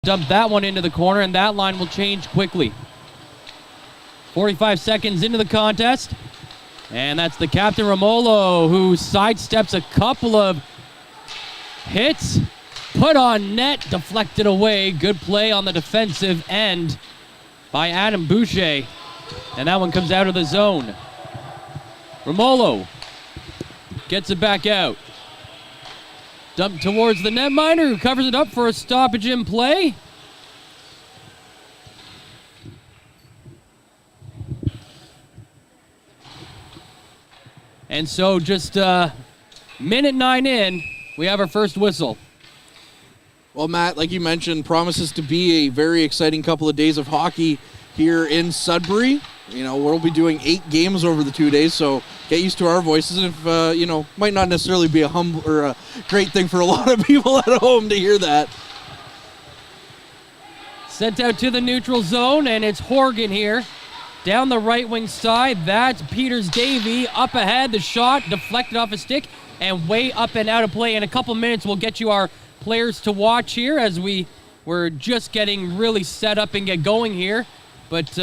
Dump that one into the corner, and that line will change quickly. 45 seconds into the contest, and that's the captain, Romolo, who sidesteps a couple of hits, put on net, deflected away. Good play on the defensive end by Adam Boucher, and that one comes out of the zone. Romolo gets it back out. Dump towards the netminder, who covers it up for a stoppage in play. And so just minute 9 in, we have our first whistle. Well, Matt, like you mentioned, promises to be a very exciting couple of days of hockey here in Sudbury. You know, we'll be doing 8 games over the 2 days, so get used to our voices. And if, might not necessarily be a humble or a great thing for a lot of people at home to hear that. Sent out to the neutral zone, and it's Horgan here. Down the right wing side, that's Peters Davey. Up ahead, the shot deflected off a stick and way up and out of play. In a couple minutes, we'll get you our players to watch here as we're just getting really set up and get going here. But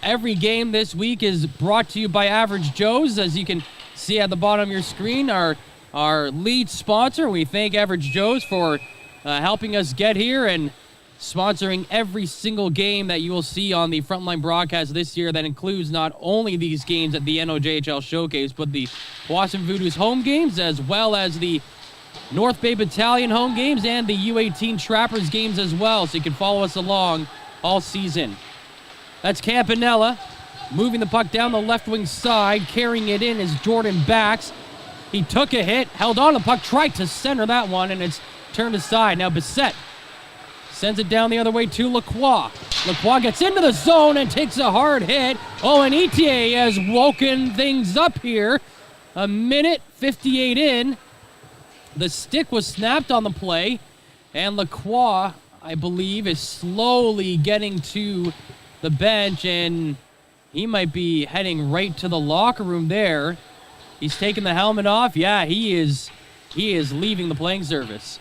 every game this week is brought to you by Average Joe's. As you can see at the bottom of your screen, our lead sponsor. We thank Average Joe's for helping us get here and sponsoring every single game that you will see on the Frontline broadcast this year. That includes not only these games at the NOHJL Showcase, but the Powassan Voodoo's home games, as well as the North Bay Battalion home games and the U18 Trappers games as well. So you can follow us along all season. That's Campanella moving the puck down the left wing side. Carrying it in is Jordan Bax. He took a hit, held on to the puck, tried to center that one, and it's turned aside. Now Bissett sends it down the other way to Lacroix. Lacroix gets into the zone and takes a hard hit. Oh, and ETA has woken things up here. A minute 58 in. The stick was snapped on the play, and Lacroix, I believe, is slowly getting to the bench, and he might be heading right to the locker room there. He's taking the helmet off. Yeah, he is leaving the playing surface.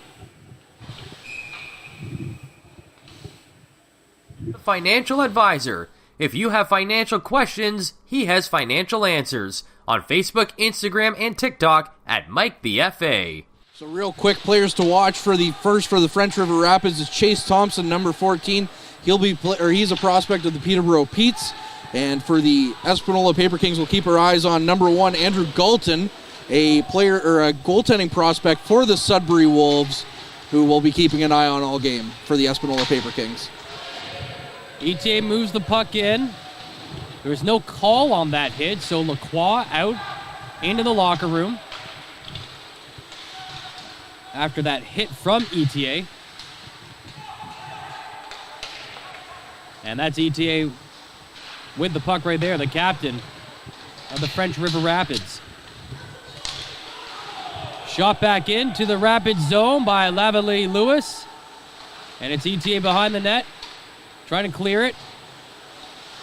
Financial Advisor. If you have financial questions, he has financial answers. On Facebook, Instagram, and TikTok at Mike the FA. So real quick, players to watch for the French River Rapids is Chase Thompson, number 14. He's a prospect of the Peterborough Petes. And for the Espanola Paper Kings, we'll keep our eyes on number 1, Andrew Galton, a player or a goaltending prospect for the Sudbury Wolves, who will be keeping an eye on all game for the Espanola Paper Kings. ETA moves the puck in. There was no call on that hit, so Lacroix out into the locker room after that hit from ETA. And that's ETA with the puck right there, the captain of the French River Rapids. Shot back into the Rapids zone by Lavalley Lewis. And it's ETA behind the net, trying to clear it.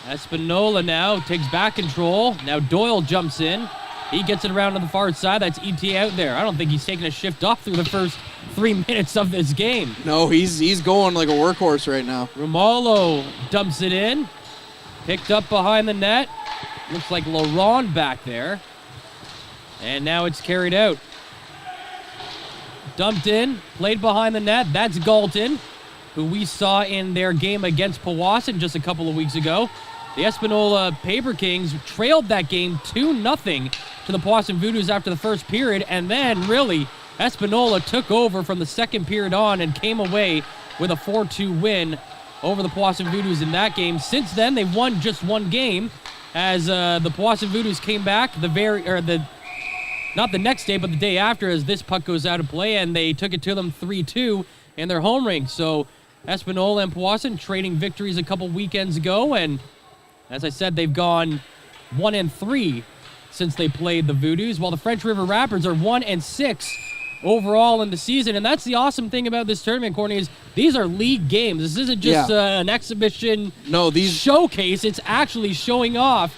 Espanola now takes back control. Now Doyle jumps in. He gets it around to the far side. That's ETA out there. I don't think he's taking a shift off through the first 3 minutes of this game. No, he's going like a workhorse right now. Romolo dumps it in. Picked up behind the net. Looks like Laurent back there. And now it's carried out. Dumped in, played behind the net. That's Galton, who we saw in their game against Powassan just a couple of weeks ago. The Espanola Paper Kings trailed that game 2-0 to the Powassan Voodoos after the first period, and then really Espanola took over from the second period on and came away with a 4-2 win over the Powassan Voodoos in that game. Since then, they've won just one game as the Powassan Voodoos came back not the next day, but the day after, as this puck goes out of play, and they took it to them 3-2 in their home rink. So Espanola and Powassan trading victories a couple weekends ago, and as I said, they've gone 1-3 since they played the Voodoos, while the French River Rapids are 1-6 overall in the season. And that's the awesome thing about this tournament, Courtney, is these are league games. This isn't just an exhibition showcase. It's actually showing off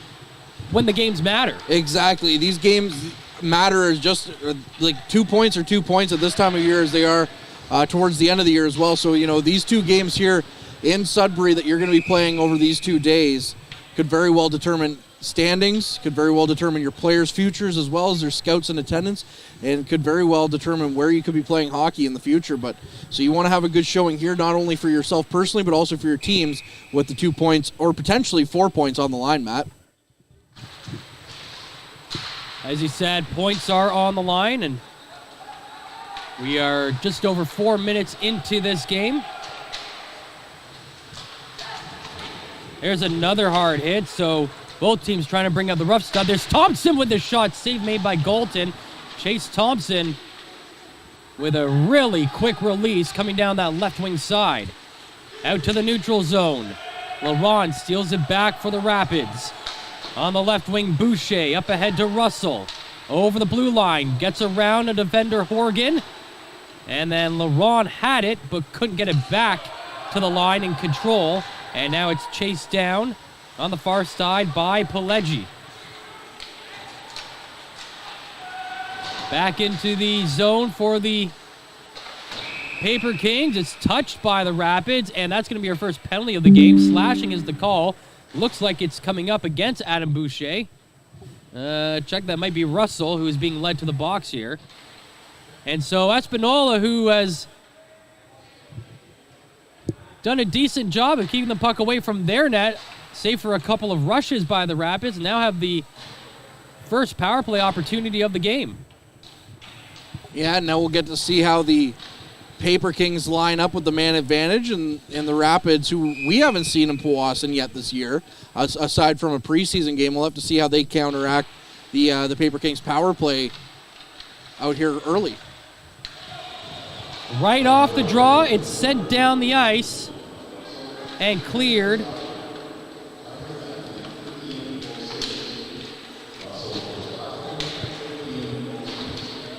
when the games matter. Exactly. These games matter as just like 2 points or 2 points at this time of year as they are towards the end of the year as well. So, these two games here in Sudbury that you're going to be playing over these 2 days could very well determine standings, could very well determine your players' futures as well as their scouts and attendance, and could very well determine where you could be playing hockey in the future. But so you want to have a good showing here, not only for yourself personally, but also for your teams with the 2 points or potentially 4 points on the line, Matt. As you said, points are on the line, and we are just over 4 minutes into this game. There's another hard hit, so both teams trying to bring up the rough stuff. There's Thompson with the shot, save made by Galton. Chase Thompson with a really quick release coming down that left wing side. Out to the neutral zone. Laurent steals it back for the Rapids. On the left wing, Boucher up ahead to Russell. Over the blue line, gets around a defender, Horgan. And then Laurent had it, but couldn't get it back to the line in control. And now it's chased down on the far side by Pileggi. Back into the zone for the Paper Kings. It's touched by the Rapids, and that's going to be our first penalty of the game. Slashing is the call. Looks like it's coming up against Adam Boucher. Check, that might be Russell, who is being led to the box here. And so Espanola, who has done a decent job of keeping the puck away from their net, save for a couple of rushes by the Rapids, now have the first power play opportunity of the game. Yeah, now we'll get to see how the Paper Kings line up with the man advantage and the Rapids, who we haven't seen in Powassan yet this year, aside from a preseason game. We'll have to see how they counteract the Paper Kings power play out here early. Right off the draw, it's sent down the ice and cleared.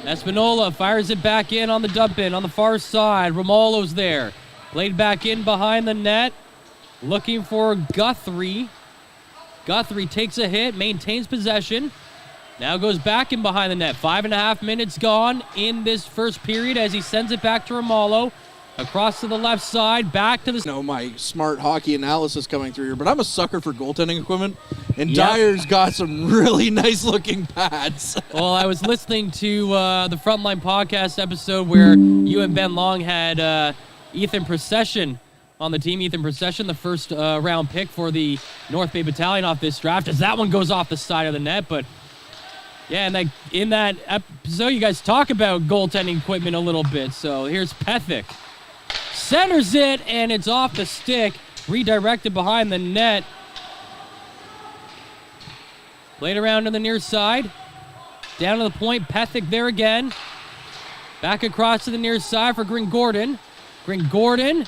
Espanola fires it back in on the dump in on the far side. Romolo's there. Played back in behind the net. Looking for Guthrie. Guthrie takes a hit, maintains possession. Now goes back in behind the net. 5.5 minutes gone in this first period as he sends it back to Romolo. Across to the left side, back to the... my smart hockey analysis coming through here, but I'm a sucker for goaltending equipment, and Dyer's got some really nice-looking pads. Well, I was listening to the Frontline podcast episode where you and Ben Long had Ethan Procession on the team. Ethan Procession, the first round pick for the North Bay Battalion off this draft, as that one goes off the side of the net, but... yeah, and in that episode, you guys talk about goaltending equipment a little bit. So here's Pethick. Centers it, and it's off the stick. Redirected behind the net. Played around to the near side. Down to the point, Pethick there again. Back across to the near side for Gordon. Gordon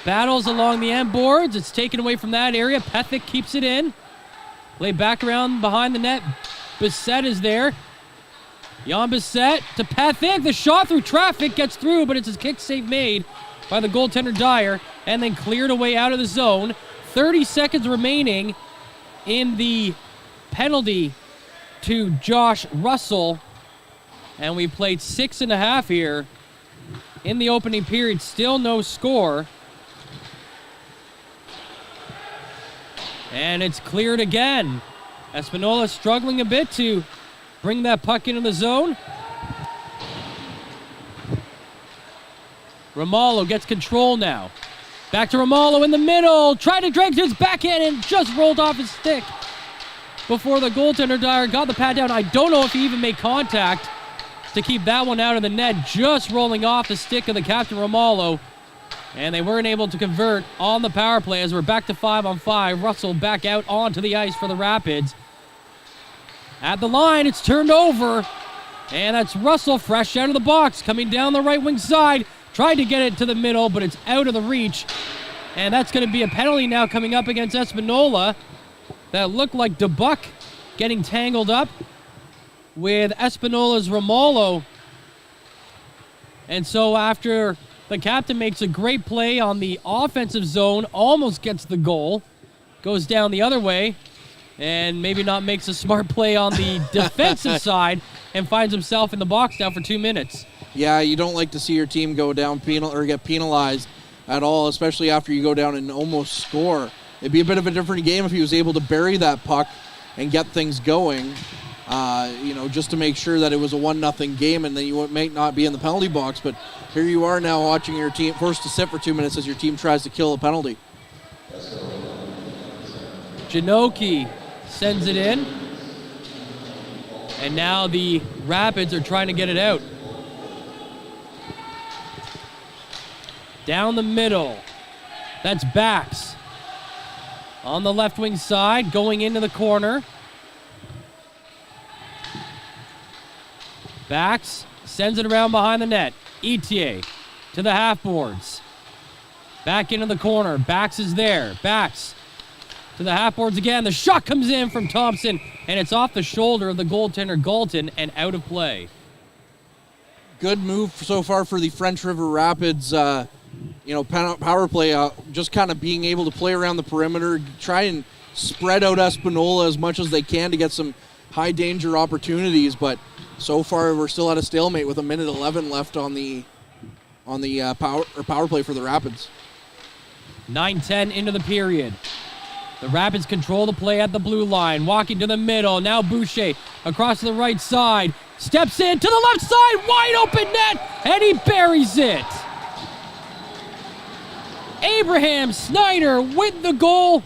battles along the end boards. It's taken away from that area. Pethick keeps it in. Played back around behind the net. Bissett is there. Jan Bissett to Pethick. The shot through traffic gets through, but it's a kick save made by the goaltender Dyer, and then cleared away out of the zone. 30 seconds remaining in the penalty to Josh Russell, and we played 6.5 here in the opening period. Still no score. And it's cleared again. Espanola struggling a bit to bring that puck into the zone. Romolo gets control now. Back to Romolo in the middle. Tried to drag to his backhand and just rolled off his stick before the goaltender Dyer got the pad down. I don't know if he even made contact to keep that one out of the net. Just rolling off the stick of the captain Romolo. And they weren't able to convert on the power play as we're back to 5-on-5. Russell back out onto the ice for the Rapids. At the line, it's turned over. And that's Russell fresh out of the box, coming down the right wing side. Tried to get it to the middle, but it's out of the reach. And that's going to be a penalty now coming up against Espanola. That looked like DeBuck getting tangled up with Espanola's Romolo. And so after the captain makes a great play on the offensive zone, almost gets the goal, goes down the other way, and maybe not makes a smart play on the defensive side, and finds himself in the box now for 2 minutes. Yeah, you don't like to see your team go down get penalized at all, especially after you go down and almost score. It'd be a bit of a different game if he was able to bury that puck and get things going, just to make sure that it was a 1-0 game and then you might not be in the penalty box. But here you are now watching your team forced to sit for 2 minutes as your team tries to kill a penalty. Janoki sends it in. And now the Rapids are trying to get it out. Down the middle. That's Bax. On the left wing side, going into the corner. Bax sends it around behind the net. Etier to the half boards. Back into the corner. Bax is there. Bax to the half boards again. The shot comes in from Thompson, and it's off the shoulder of the goaltender Galton and out of play. Good move so far for the French River Rapids. Power play, just kind of being able to play around the perimeter, try and spread out Espanola as much as they can to get some high danger opportunities. But so far, we're still at a stalemate with 1:11 left on the power play for the Rapids. 9:10 into the period. The Rapids control the play at the blue line. Walking to the middle. Now Boucher across to the right side. Steps in to the left side. Wide open net. And he buries it. Abraham Snyder with the goal.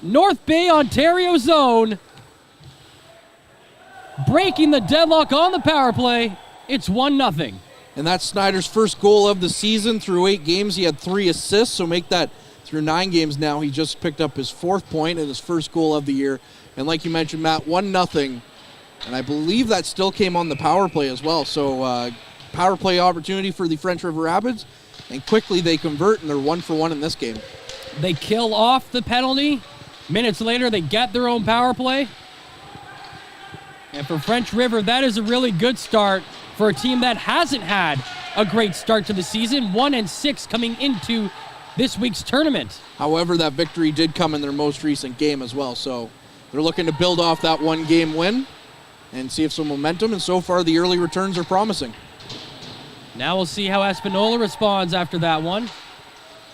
North Bay, Ontario zone. Breaking the deadlock on the power play. It's 1-0. And that's Snyder's first goal of the season. Through 8 games, he had 3 assists. So make that through 9 games now. He just picked up his 4th point and his first goal of the year. And like you mentioned, Matt, 1-0. And I believe that still came on the power play as well. So power play opportunity for the French River Rapids. And quickly they convert, and they're 1-for-1 in this game. They kill off the penalty. Minutes later, they get their own power play. And for French River, that is a really good start for a team that hasn't had a great start to the season. 1-6 coming into this week's tournament. However, that victory did come in their most recent game as well. So they're looking to build off that 1-game win and see if some momentum. And so far, the early returns are promising. Now we'll see how Espanola responds after that one.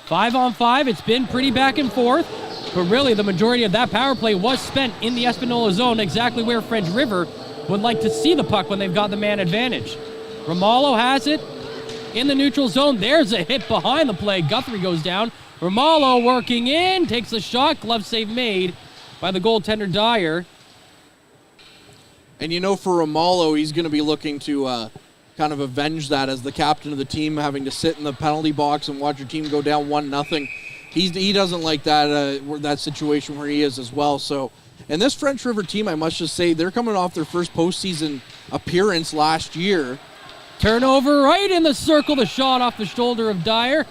5-on-5, it's been pretty back and forth, but really the majority of that power play was spent in the Espanola zone, exactly where French River would like to see the puck when they've got the man advantage. Romallo has it in the neutral zone. There's a hit behind the play. Guthrie goes down. Romallo working in, takes a shot, glove save made by the goaltender Dyer. And for Romallo, he's going to be looking to kind of avenge that as the captain of the team, having to sit in the penalty box and watch your team go down 1-0. He doesn't like that situation where he is as well. So, and this French River team, I must just say, they're coming off their first postseason appearance last year. Turnover right in the circle. The shot off the shoulder of Dyer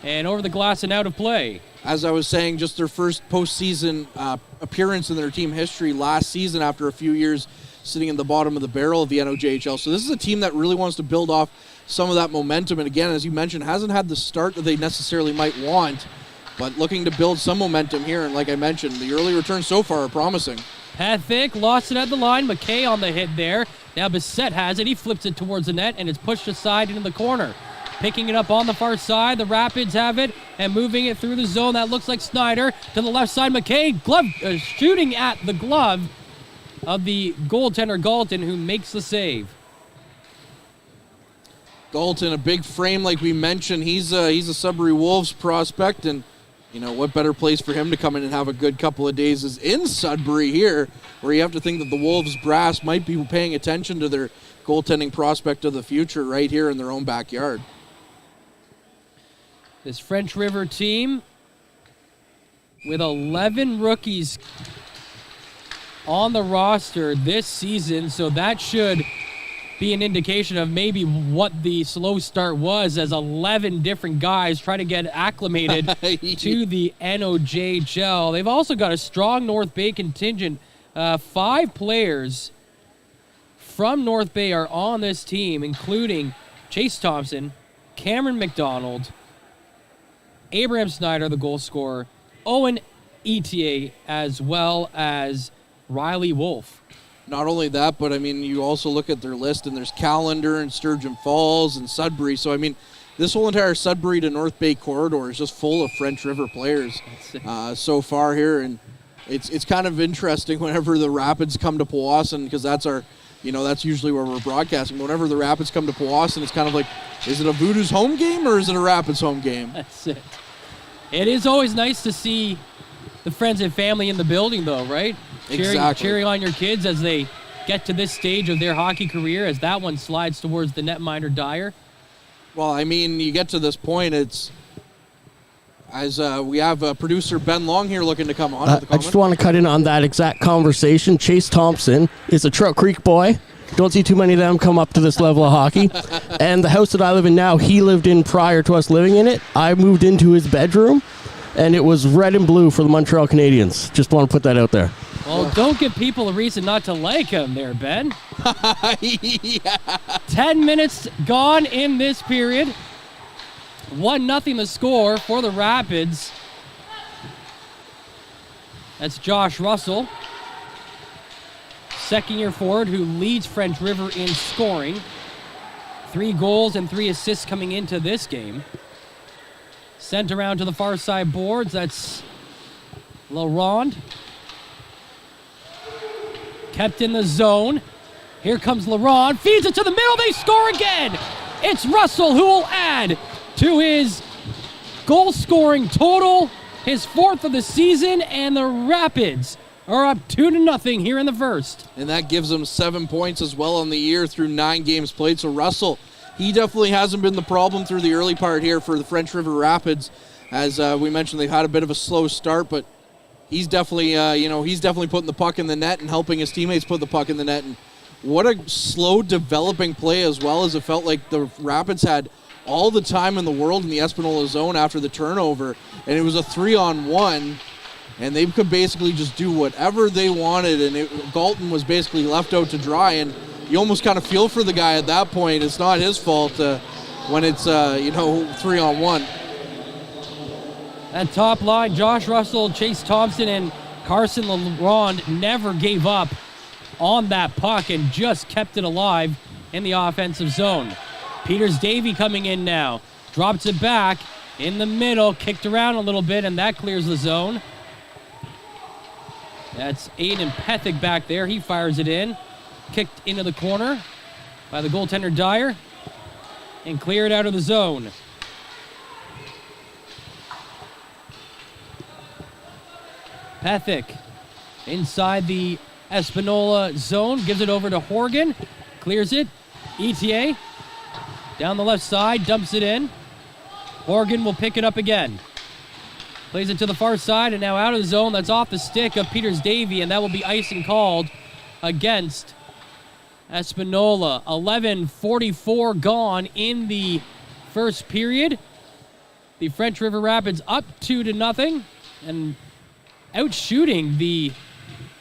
and over the glass and out of play. As I was saying, just their first postseason appearance in their team history last season after a few years sitting in the bottom of the barrel of the NOHJL. So this is a team that really wants to build off some of that momentum. And again, as you mentioned, hasn't had the start that they necessarily might want, but looking to build some momentum here. And like I mentioned, the early returns so far are promising. Pethick lost it at the line. McKay on the hit there. Now Bissett has it. He flips it towards the net, and it's pushed aside into the corner. Picking it up on the far side. The Rapids have it and moving it through the zone. That looks like Snyder. To the left side, McKay shooting at the glove of the goaltender Galton, who makes the save. Galton, a big frame like we mentioned. He's a Sudbury Wolves prospect, and what better place for him to come in and have a good couple of days is in Sudbury here, where you have to think that the Wolves brass might be paying attention to their goaltending prospect of the future right here in their own backyard. This French River team with 11 rookies on the roster this season, so that should be an indication of maybe what the slow start was, as 11 different guys try to get acclimated to the NOHJL. They've also got a strong North Bay contingent. 5 players from North Bay are on this team, including Chase Thompson, Cameron McDonald, Abraham Snyder, the goal scorer, Owen Etier, as well as Riley Wolf. Not only that, but I mean, you also look at their list, and there's Callander and Sturgeon Falls and Sudbury. So I mean, this whole entire Sudbury to North Bay corridor is just full of French River players so far here, and it's kind of interesting whenever the Rapids come to Powassan, because that's our, that's usually where we're broadcasting. But whenever the Rapids come to Powassan, it's kind of like, is it a Voodoo's home game or is it a Rapids home game? That's it. It is always nice to see the friends and family in the building, though, right? Exactly. Cheering on your kids as they get to this stage of their hockey career, as that one slides towards the netminder Dyer. Well, I mean, you get to this point, we have producer Ben Long here looking to come on. I just want to cut in on that exact conversation. Chase Thompson is a Trout Creek boy. Don't see too many of them come up to this level of hockey. And the house that I live in now, he lived in prior to us living in it. I moved into his bedroom, and it was red and blue for the Montreal Canadiens. Just want to put that out there. Well, don't give people a reason not to like him there, Ben. Yeah. 10 minutes gone in this period. 1-0 the score for the Rapids. That's Josh Russell, second-year forward who leads French River in scoring. 3 goals and 3 assists coming into this game. Sent around to the far side boards. That's Laurent. Kept in the zone. Here comes Laurent. Feeds it to the middle. They score again. It's Russell who will add to his goal-scoring total, his 4th of the season, and the Rapids are up 2-0 here in the first. And that gives them 7 points as well on the year through 9 games played. So Russell, he definitely hasn't been the problem through the early part here for the French River Rapids. As we mentioned, they've had a bit of a slow start, but he's definitely, he's definitely putting the puck in the net and helping his teammates put the puck in the net. And what a slow developing play as well, as it felt like the Rapids had all the time in the world in the Espanola zone after the turnover, and it was a 3-on-1, and they could basically just do whatever they wanted, and Galton was basically left out to dry, and you almost kind of feel for the guy at that point. It's not his fault when it's 3-on-1. That top line, Josh Russell, Chase Thompson, and Carson Laurent never gave up on that puck and just kept it alive in the offensive zone. Peters Davey coming in now. Drops it back in the middle, kicked around a little bit, and that clears the zone. That's Aiden Pethick back there. He fires it in. Kicked into the corner by the goaltender Dyer and cleared out of the zone. Pethick inside the Espanola zone, gives it over to Horgan, clears it. ETA down the left side, dumps it in. Horgan will pick it up again. Plays it to the far side, and now out of the zone. That's off the stick of Peters Davey, and that will be icing called against Espanola. 11:44 gone in the first period. The French River Rapids up 2-0, and outshooting the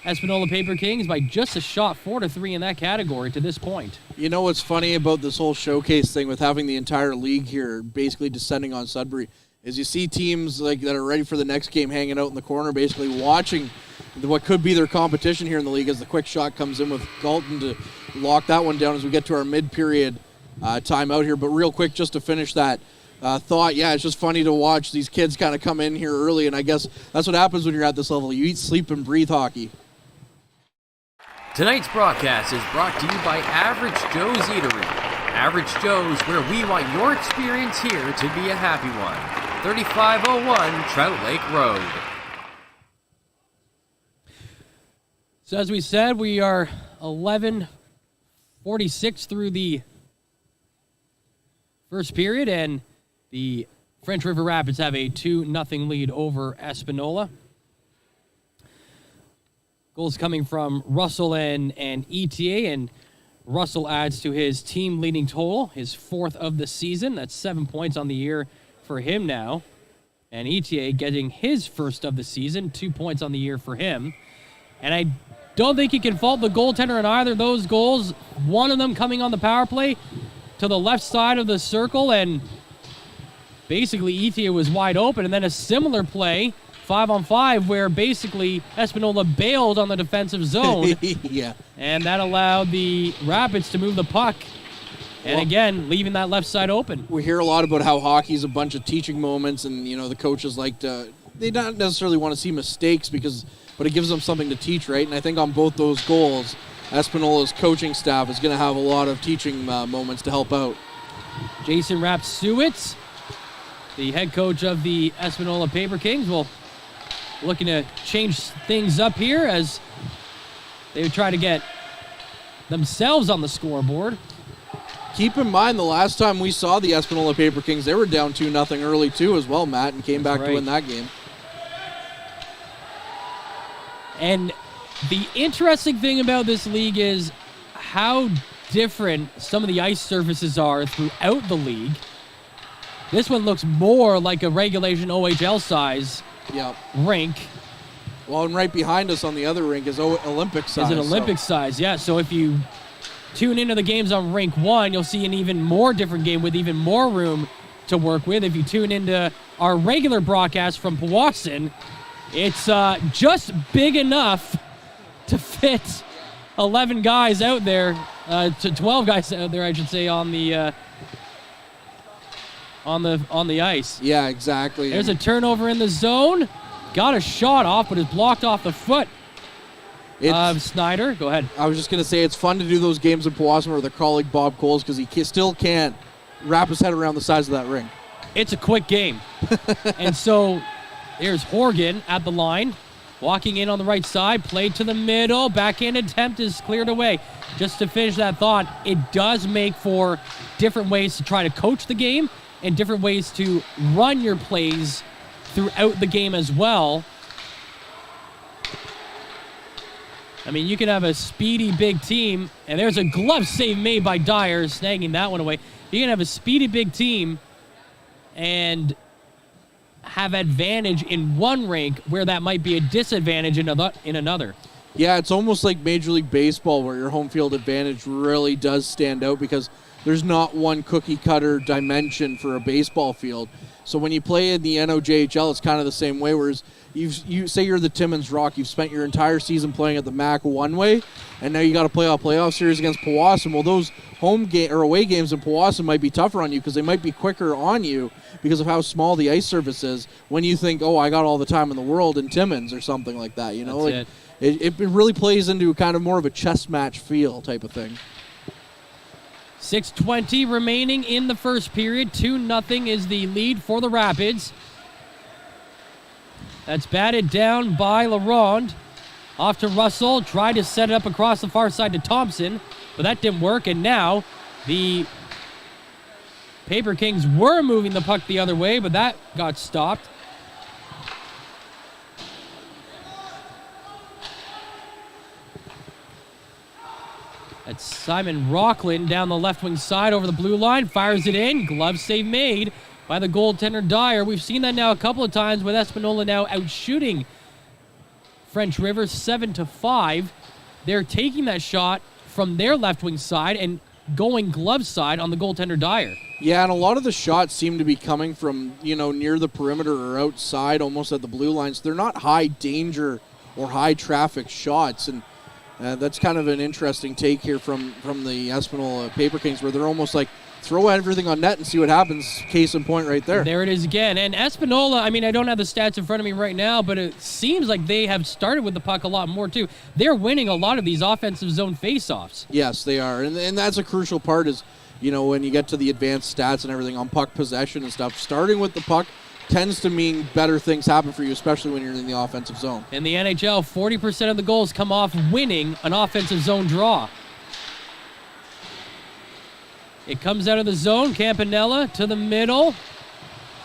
Espanola Paper Kings by just a shot, 4-3 in that category to this point. You know what's funny about this whole showcase thing with having the entire league here basically descending on Sudbury is you see teams like that are ready for the next game hanging out in the corner, basically watching what could be their competition here in the league as the quick shot comes in with Galton to lock that one down as we get to our mid-period timeout here. But real quick, just to finish that thought, yeah, it's just funny to watch these kids kind of come in here early, and I guess that's what happens when you're at this level. You eat, sleep, and breathe hockey. Tonight's broadcast is brought to you by Average Joe's Eatery. Average Joe's, where we want your experience here to be a happy one. 3501 Trout Lake Road. So as we said, we are 11:46 through the first period, and the French River Rapids have a 2-0 lead over Espanola. Goals coming from Russell and ETA, and Russell adds to his team-leading total, his 4th of the season. That's 7 points on the year for him now. And ETA getting his 1st of the season, 2 points on the year for him. And I don't think you can fault the goaltender in either of those goals. One of them coming on the power play to the left side of the circle, and basically ETA was wide open. And then a similar play 5-on-5 where basically Espanola bailed on the defensive zone. Yeah. And that allowed the Rapids to move the puck. And again, leaving that left side open. We hear a lot about how hockey's a bunch of teaching moments, and the coaches like to. They don't necessarily want to see mistakes but it gives them something to teach, right? And I think on both those goals, Espanola's coaching staff is going to have a lot of teaching moments to help out. Jason Rapsuitz, the head coach of the Espanola Paper Kings, will looking to change things up here as they would try to get themselves on the scoreboard. Keep in mind, the last time we saw the Espanola Paper Kings, they were down 2-0 early too as well, Matt, and came back to win that game. And the interesting thing about this league is how different some of the ice surfaces are throughout the league. This one looks more like a regulation OHL size rink. Well, and right behind us on the other rink is Olympic size. Is an Olympic size, yeah. So if you tune into the games on rink 1, you'll see an even more different game with even more room to work with. If you tune into our regular broadcast from Powassan, it's just big enough to fit 11 guys out there, to 12 guys out there, I should say, on the ice. Yeah, exactly. There's a turnover in the zone. Got a shot off, but it's blocked off the foot of Snyder. Go ahead. I was just going to say it's fun to do those games in Powassan with our colleague Bob Coles because he still can't wrap his head around the size of that ring. It's a quick game. And so there's Horgan at the line. Walking in on the right side, played to the middle, backhand attempt is cleared away. Just to finish that thought, it does make for different ways to try to coach the game and different ways to run your plays throughout the game as well. I mean, you can have a speedy big team, and there's a glove save made by Dyer, snagging that one away. You can have a speedy big team and have advantage in one rink where that might be a disadvantage in another. Yeah, it's almost like Major League Baseball where your home field advantage really does stand out because there's not one cookie cutter dimension for a baseball field. So when you play in the NOHJL, it's kind of the same way, whereas you say you're the Timmins Rock, you've spent your entire season playing at the MAC one way, and now you got to play a playoff series against Powassan. Well, those home game or away games in Powassan might be tougher on you because they might be quicker on you because of how small the ice surface is when you think, oh, I got all the time in the world in Timmins or something like that. You know, That's it really plays into kind of more of a chess match feel type of thing. 6:20 remaining in the first period. 2-0 is the lead for the Rapids. That's batted down by LaRonde. Off to Russell. Tried to set it up across the far side to Thompson, but that didn't work. And now the Paper Kings were moving the puck the other way, but that got stopped. That's Simon Rockland down the left wing side over the blue line. Fires it in. Glove save made by the goaltender Dyer. We've seen that now a couple of times with Espanola now outshooting French River 7-5. They're taking that shot from their left wing side and going glove side on the goaltender Dyer. Yeah, and a lot of the shots seem to be coming from, near the perimeter or outside, almost at the blue lines. They're not high danger or high traffic shots, and that's kind of an interesting take here from the Espanola Paper Kings, where they're almost like, throw everything on net and see what happens. Case in point right there. There it is again. And Espanola, I mean, I don't have the stats in front of me right now, but it seems like they have started with the puck a lot more, too. They're winning a lot of these offensive zone faceoffs. Yes, they are. And that's a crucial part is, when you get to the advanced stats and everything on puck possession and stuff, starting with the puck tends to mean better things happen for you, especially when you're in the offensive zone. In the NHL, 40% of the goals come off winning an offensive zone draw. It comes out of the zone. Campanella to the middle.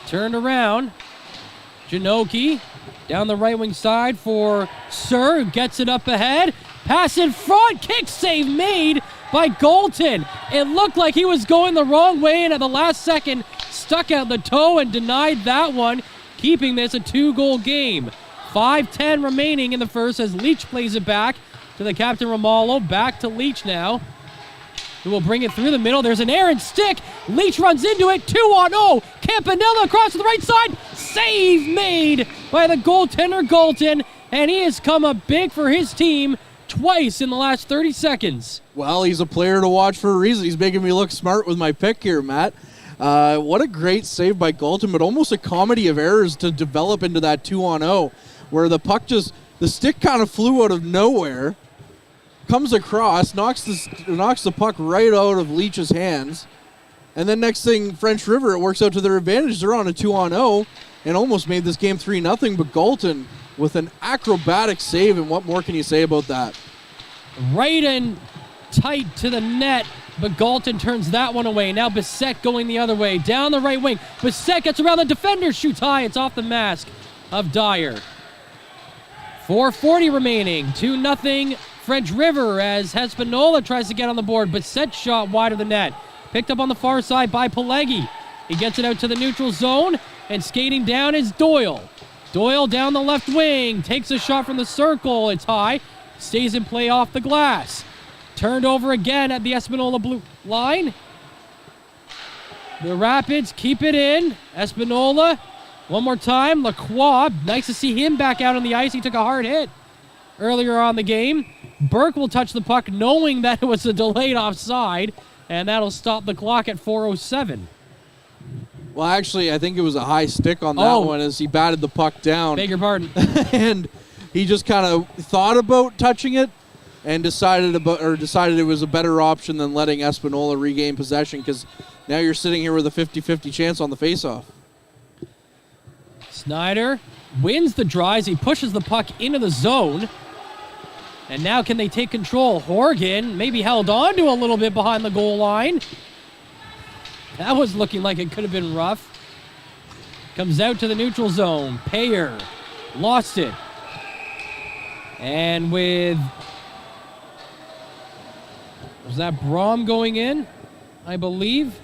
Turned around. Janoki down the right wing side for Sir. Gets it up ahead. Pass in front. Kick save made by Galton. It looked like he was going the wrong way, and at the last second stuck out the toe and denied that one, keeping this a 2-goal game. 5:10 remaining in the first as Leach plays it back to the captain Romalo. Back to Leach now. who will bring it through the middle. There's an errant stick. Leach runs into it. 2-on-0. Campanella across to the right side. Save made by the goaltender, Galton. And he has come up big for his team twice in the last 30 seconds. Well, he's a player to watch for a reason. He's making me look smart with my pick here, Matt. What a great save by Galton, but almost a comedy of errors to develop into that 2-on-0, where the puck the stick kind of flew out of nowhere, comes across, knocks the puck right out of Leach's hands, and then next thing, French River, it works out to their advantage. They're on a 2-on-0 and almost made this game 3-0, but Galton with an acrobatic save, and what more can you say about that? Right and tight to the net, but Galton turns that one away. Now Bissett going the other way, down the right wing. Bissett gets around the defender, shoots high. It's off the mask of Dyer. 4:40 remaining, 2-0 French River as Espanola tries to get on the board. Bissett shot wide of the net. Picked up on the far side by Pelegi. He gets it out to the neutral zone, and skating down is Doyle. Doyle down the left wing, takes a shot from the circle. It's high, stays in play off the glass. Turned over again at the Espanola blue line. The Rapids keep it in. Espanola, one more time. Lacroix, nice to see him back out on the ice. He took a hard hit earlier on the game. Burke will touch the puck knowing that it was a delayed offside, and that'll stop the clock at 4:07. Well, actually, I think it was a high stick on that one as he batted the puck down. Beg your pardon. And he just kind of thought about touching it and decided it was a better option than letting Espanola regain possession, because now you're sitting here with a 50-50 chance on the faceoff. Snyder wins the draw as he pushes the puck into the zone. And now can they take control? Horgan maybe held on to a little bit behind the goal line. That was looking like it could have been rough. Comes out to the neutral zone. Payer lost it. And was that Brom going in, I believe?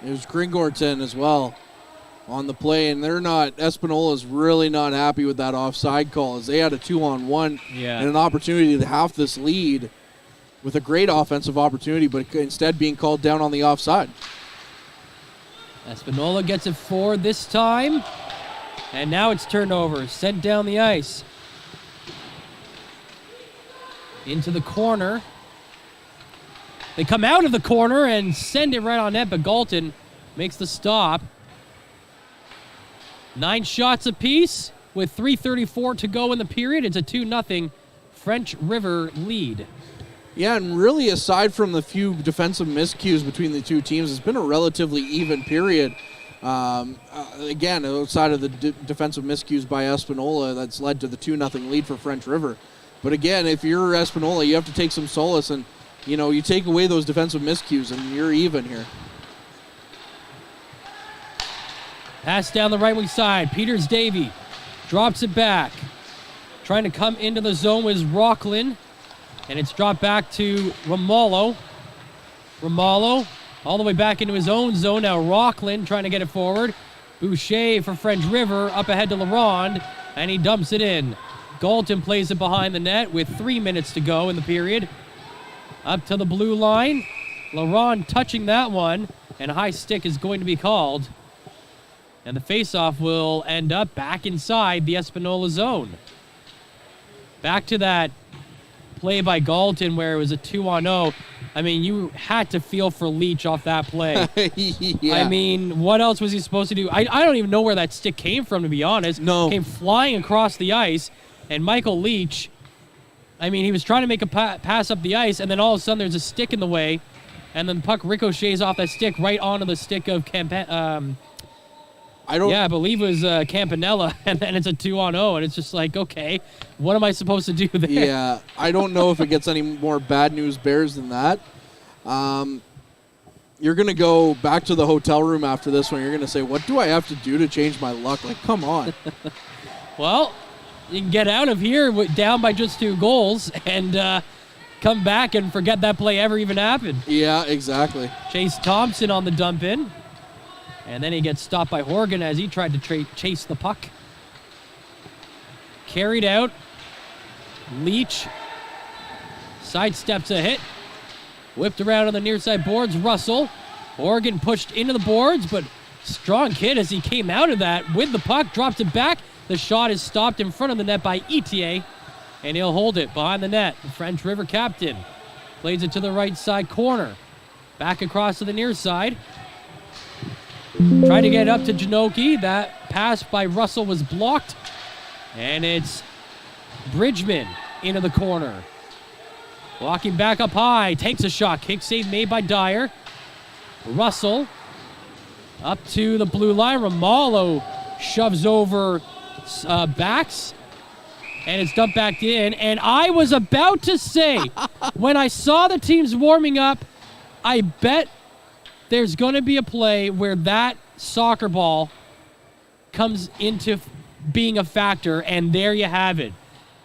It was Gringorton as well on the play, and Espinola's really not happy with that offside call, as they had a 2-on-1 and an opportunity to half this lead with a great offensive opportunity, but instead being called down on the offside. Espanola gets it forward this time, and now it's turnover, sent down the ice. Into the corner. They come out of the corner and send it right on net, but Galton makes the stop. 9 shots apiece with 3:34 to go in the period. It's a 2-0 French River lead. Yeah, and really aside from the few defensive miscues between the two teams, it's been a relatively even period. Again, outside of the defensive miscues by Espanola, that's led to the 2-0 lead for French River. But again, if you're Espanola, you have to take some solace, and you take away those defensive miscues, and you're even here. Pass down the right wing side. Peters Davey drops it back. Trying to come into the zone was Rockland. And it's dropped back to Romalo. Romalo all the way back into his own zone. Now Rockland trying to get it forward. Boucher for French River up ahead to LaRonde. And he dumps it in. Galton plays it behind the net with 3 minutes to go in the period. Up to the blue line. LaRonde touching that one. And a high stick is going to be called. And the faceoff will end up back inside the Espanola zone. Back to that play by Galton where it was a 2-on-0. I mean, you had to feel for Leach off that play. Yeah. I mean, what else was he supposed to do? I don't even know where that stick came from, to be honest. No. Came flying across the ice, and Michael Leach, I mean, he was trying to make a pass up the ice, and then all of a sudden there's a stick in the way, and then the puck ricochets off that stick right onto the stick of I believe it was Campanella, and then it's a 2-on-0, and it's just like, okay, what am I supposed to do there? Yeah, I don't know if it gets any more bad news bears than that. You're going to go back to the hotel room after this one. You're going to say, what do I have to do to change my luck? Like, come on. Well, you can get out of here down by just 2 goals and come back and forget that play ever even happened. Yeah, exactly. Chase Thompson on the dump in. And then he gets stopped by Horgan as he tried to chase the puck. Carried out. Leach sidesteps a hit. Whipped around on the near side boards. Russell. Oregon pushed into the boards, but strong kid as he came out of that with the puck. Drops it back. The shot is stopped in front of the net by ETA, and he'll hold it behind the net. The French River captain plays it to the right side corner. Back across to the near side. Trying to get up to Janoki. That pass by Russell was blocked. And it's Bridgman into the corner. Walking back up high. Takes a shot. Kick save made by Dyer. Russell up to the blue line. Romalo shoves over backs. And it's dumped back in. And I was about to say, when I saw the teams warming up, I bet there's going to be a play where that soccer ball comes into being a factor, and there you have it.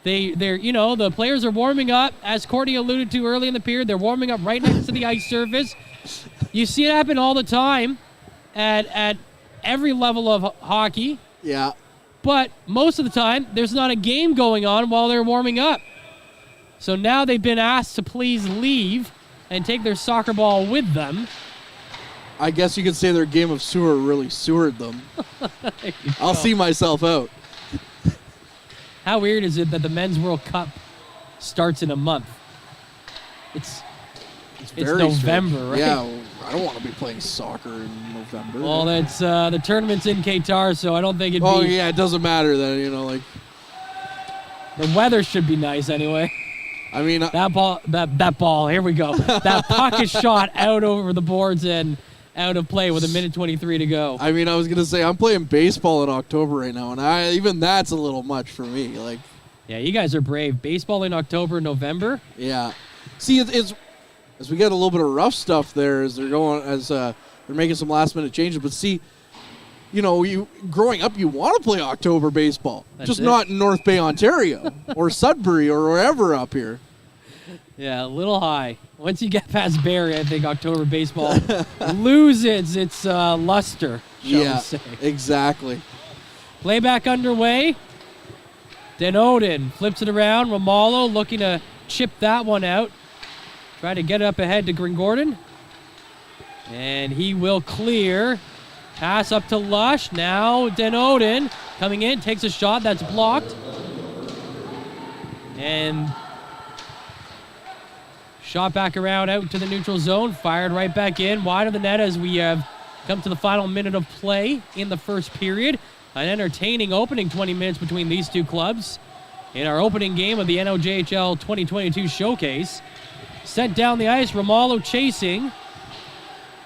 The players are warming up, as Courtney alluded to early in the period. They're warming up right next to the ice surface. You see it happen all the time at every level of hockey. Yeah. But most of the time, there's not a game going on while they're warming up. So now they've been asked to please leave and take their soccer ball with them. I guess you could say their game of sewer really sewered them. I'll see myself out. How weird is it that the Men's World Cup starts in a month? It's very November, strange. right? Yeah, I don't want to be playing soccer in November. Well, that's the tournament's in Qatar, so I don't think it'd be... Oh, yeah, it doesn't matter then, The weather should be nice anyway. I mean... That ball, here we go. That puck is shot out over the boards and out of play with 1:23 to go. I mean, I was going to say, I'm playing baseball in October right now, and even that's a little much for me. Yeah, you guys are brave. Baseball in October, November? Yeah. See, it's as we get a little bit of rough stuff there as they're making some last-minute changes. But see, growing up, you want to play October baseball. That's just it. not in North Bay, Ontario, or Sudbury, or wherever up here. Yeah, a little high. Once you get past Barrie, I think October baseball loses its luster, shall we say. Exactly. Playback underway. Den Oden flips it around. Romalo looking to chip that one out. Try to get it up ahead to Green Gordon. And he will clear. Pass up to Lush. Now Den Oden coming in, takes a shot. That's blocked. And shot back around out to the neutral zone. Fired right back in. Wide of the net as we have come to the final minute of play in the first period. An entertaining opening 20 minutes between these two clubs in our opening game of the NOHJL 2022 showcase. Sent down the ice. Romalo chasing.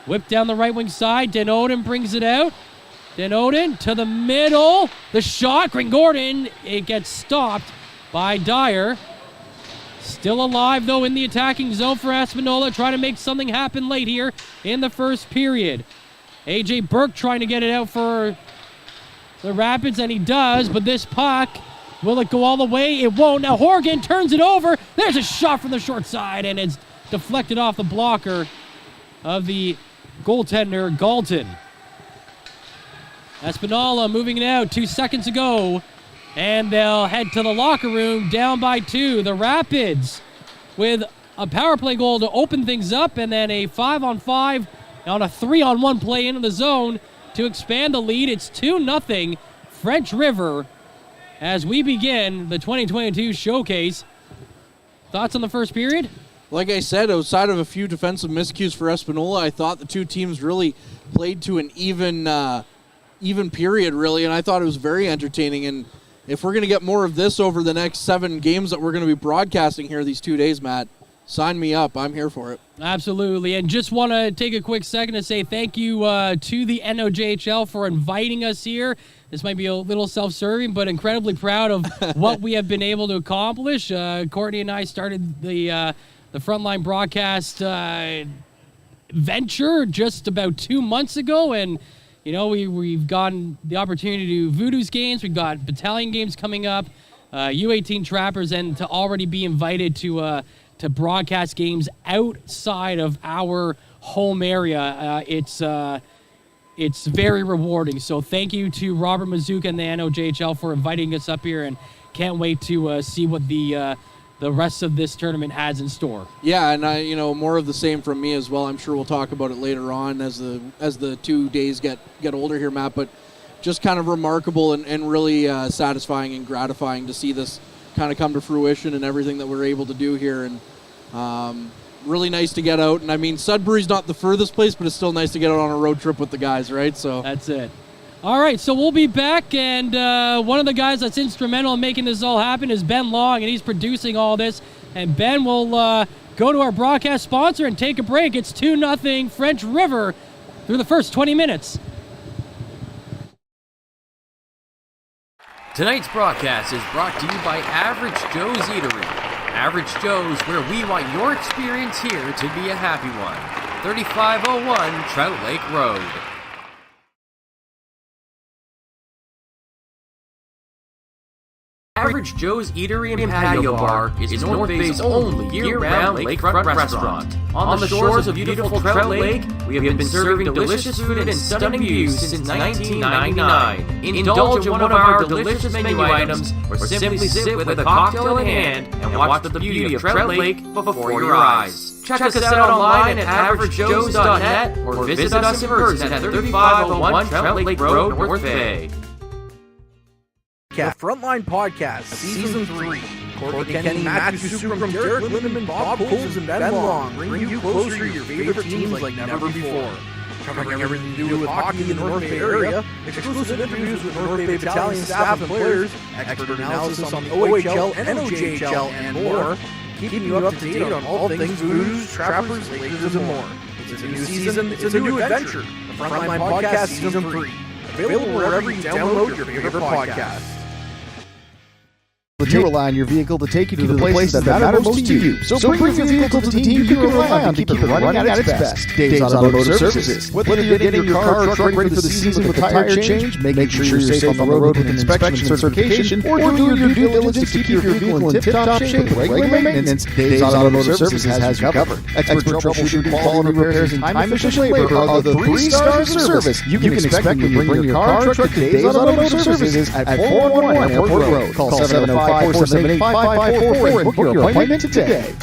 Whipped down the right wing side. Den Oden brings it out. Den Oden to the middle. The shot. Green Gordon. It gets stopped by Dyer. Still alive, though, in the attacking zone for Espanola. Trying to make something happen late here in the first period. A.J. Burke trying to get it out for the Rapids, and he does, but this puck, will it go all the way? It won't. Now Horgan turns it over. There's a shot from the short side, and it's deflected off the blocker of the goaltender, Galton. Espanola moving it out 2 seconds ago, and they'll head to the locker room down by 2. The Rapids with a power play goal to open things up, and then a 5-on-5 on a 3-on-1 play into the zone to expand the lead. It's 2-0 French River as we begin the 2022 showcase. Thoughts on the first period? Like I said, outside of a few defensive miscues for Espanola, I thought the two teams really played to an even period, really, and I thought it was very entertaining. And if we're going to get more of this over the next 7 games that we're going to be broadcasting here these 2 days, Matt, sign me up. I'm here for it. Absolutely. And just want to take a quick second to say thank you to the NOHJL for inviting us here. This might be a little self-serving, but incredibly proud of what we have been able to accomplish. Courtney and I started the Frontline broadcast venture just about 2 months ago, and we've gotten the opportunity to do Voodoo's games. We've got battalion games coming up, U18 Trappers, and to already be invited to broadcast games outside of our home area. It's very rewarding. So thank you to Robert Mazuka and the NOHJL for inviting us up here, and can't wait to see what the the rest of this tournament has in store. Yeah, and more of the same from me as well. I'm sure we'll talk about it later on as the 2 days get older here, Matt. But just kind of remarkable and really satisfying and gratifying to see this kind of come to fruition and everything that we're able to do here. And really nice to get out. And I mean, Sudbury's not the furthest place, but it's still nice to get out on a road trip with the guys, right? So that's it. All right, so we'll be back, and one of the guys that's instrumental in making this all happen is Ben Long, and he's producing all this. And Ben will go to our broadcast sponsor and take a break. It's 2-0 French River through the first 20 minutes. Tonight's broadcast is brought to you by Average Joe's Eatery. Average Joe's, where we want your experience here to be a happy one. 3501 Trout Lake Road. Average Joe's Eatery and Patio Bar is North Bay's only year-round lakefront restaurant. On the shores of beautiful Trout Lake, we have been serving delicious food and stunning views since 1999. Indulge in one of our delicious menu items, or simply sit with a cocktail in hand and watch the beauty of Trout Lake before your eyes. Check us out online at averagejoes.net or visit us in person at 3501 Trout Lake Road, North Bay. The Frontline Podcast, Season 3. Courtney Kenny, Matthew Supram, Derek Lindeman, Bob Coles, and Ben Long bring you closer to your favorite teams like never before. Covering everything to do with hockey in the North Bay area, exclusive interviews with North Bay Battalion staff and players, expert analysis on the OHL, NOHJL, and more, keeping you up to date on all things Blues, Trappers, Lakers, and more. It's a new season, it's a new adventure. The Frontline Podcast, Season 3. Available wherever you download your favorite podcast. You rely on your vehicle to take you to the places that matter most to you. So bring your vehicle to the team you can rely on to keep it running at its best. Dave's Automotive Services. Whether you're getting your car or truck ready for the season with a tire change, making sure you're safe on the road with an inspection and certification, or doing your due diligence to keep your vehicle in tip-top shape with regular maintenance, Dave's Automotive Services has you covered. Expert troubleshooting, quality repairs, and time-efficient labor are the 3 stars of service you can expect when you bring your car or truck to Dave's Automotive Services at 411 Airport Road. Call 705 478-5544 and book your appointment today.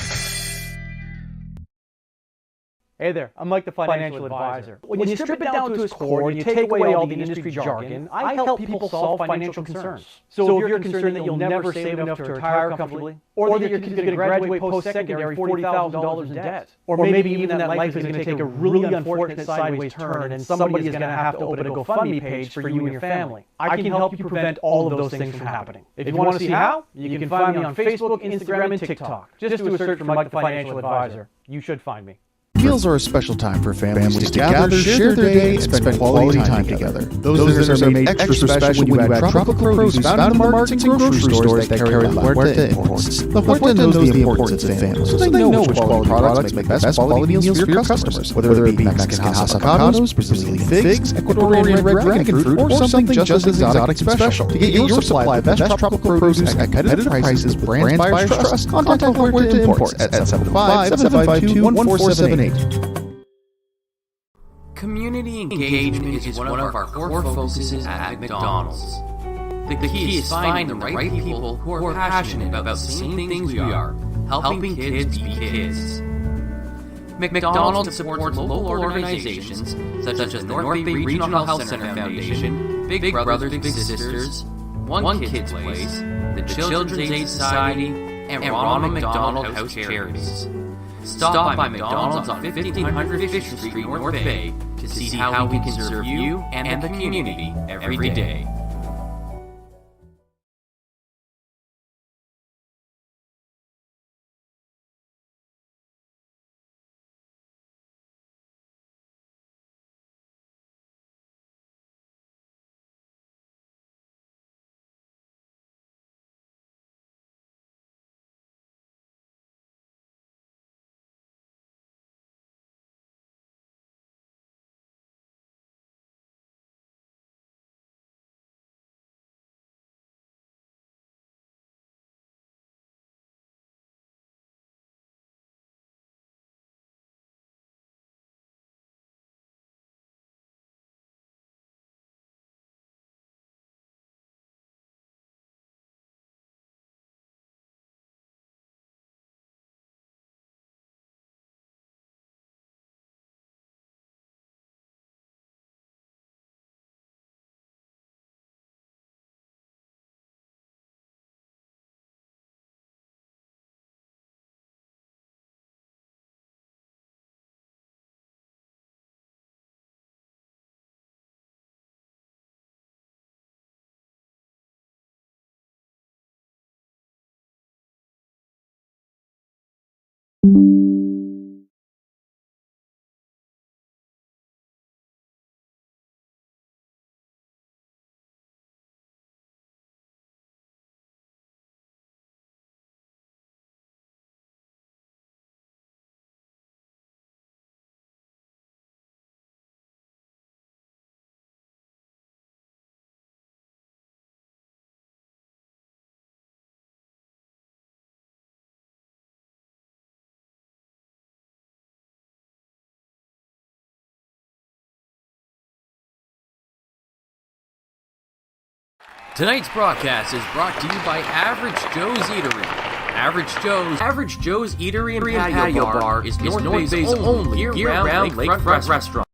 Hey there, I'm Mike the Financial Advisor. When you strip it down to its core and you take away all the industry jargon, I help people solve financial concerns. So if you're concerned that you'll never save enough to retire comfortably, or that your kid's going to graduate post-secondary $40,000 in debt, or maybe even that life is going to take a really unfortunate sideways turn and somebody is going to have to open a GoFundMe page for you and your family, I can help you prevent all of those things from happening. If you want to see how, you can find me on Facebook, Instagram, and TikTok. Just do a search for Mike the Financial Advisor. You should find me. Meals are a special time for families to gather, share their day, and spend quality time together. Those dinners are made extra special when you add tropical produce found in the markets and grocery stores that carry La Huerta imports. La Huerta knows the importance of family, so they know which quality products make the best quality meals for your customers. Whether it be Mexican avocados, Brazilian figs, Ecuadorian red dragon fruit, or something just as exotic and special. To get your supply of the best tropical produce at competitive prices with brands buyers trust, contact La Huerta Imports at 705-752-1478. Community engagement is one of our core focuses at McDonald's. The key is finding the right people who are passionate about the same things we are, helping kids be kids. McDonald's supports local organizations such as the North Bay Regional Health Center Foundation, Big Brothers Big Sisters, One Kid's Place, the Children's Aid Society, and Ronald McDonald House Charities. Stop by McDonald's on 1500 Fisher Street, North Bay, to see how we can serve you and the community every day. Tonight's broadcast is brought to you by Average Joe's Eatery. Average Joe's Eatery and Patio Bar is North Bay's only year-round lakefront restaurant.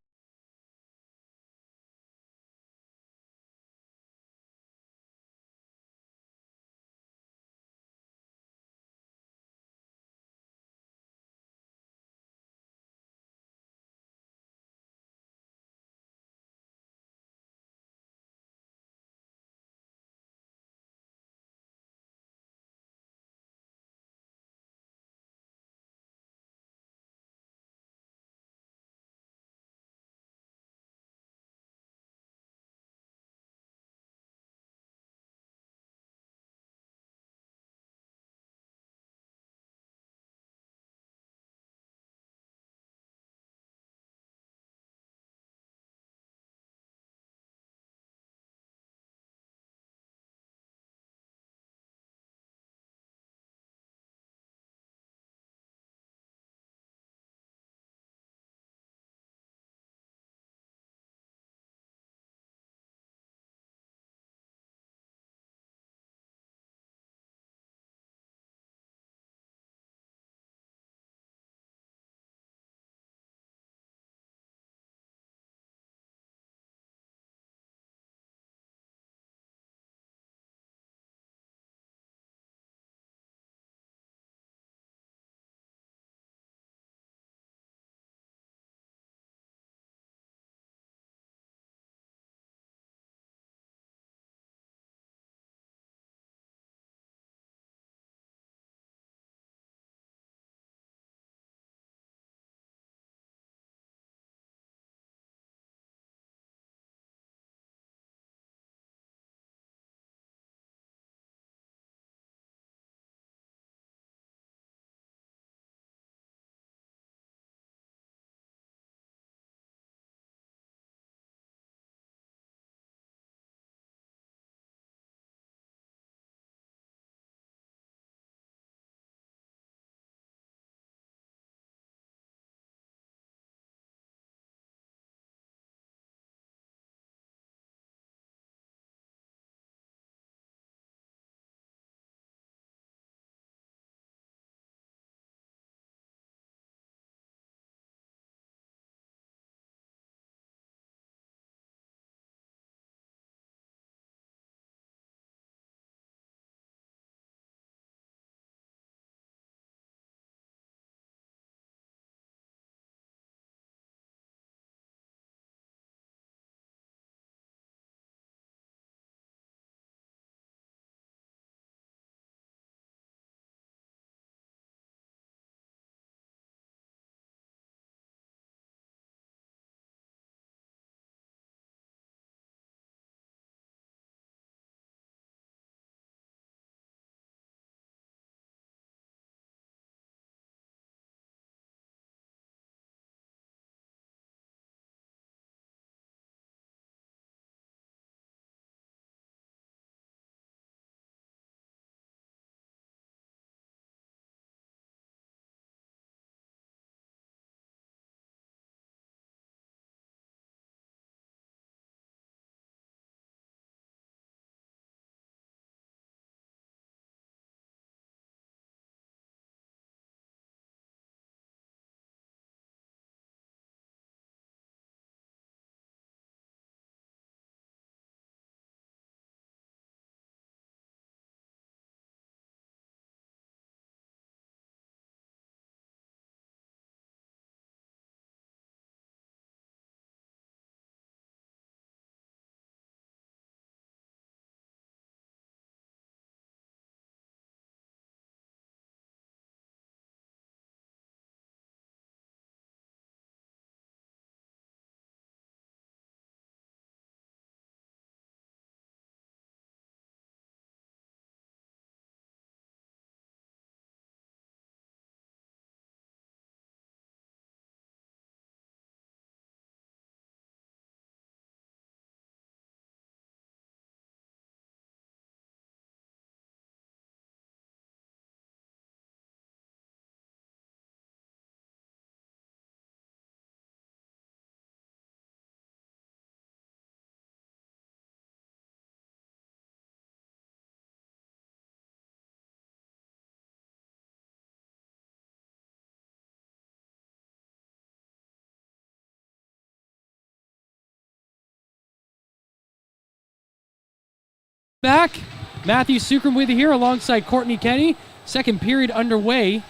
Back, Matthew Sukram with you here alongside Courtney Kenny. Second period underway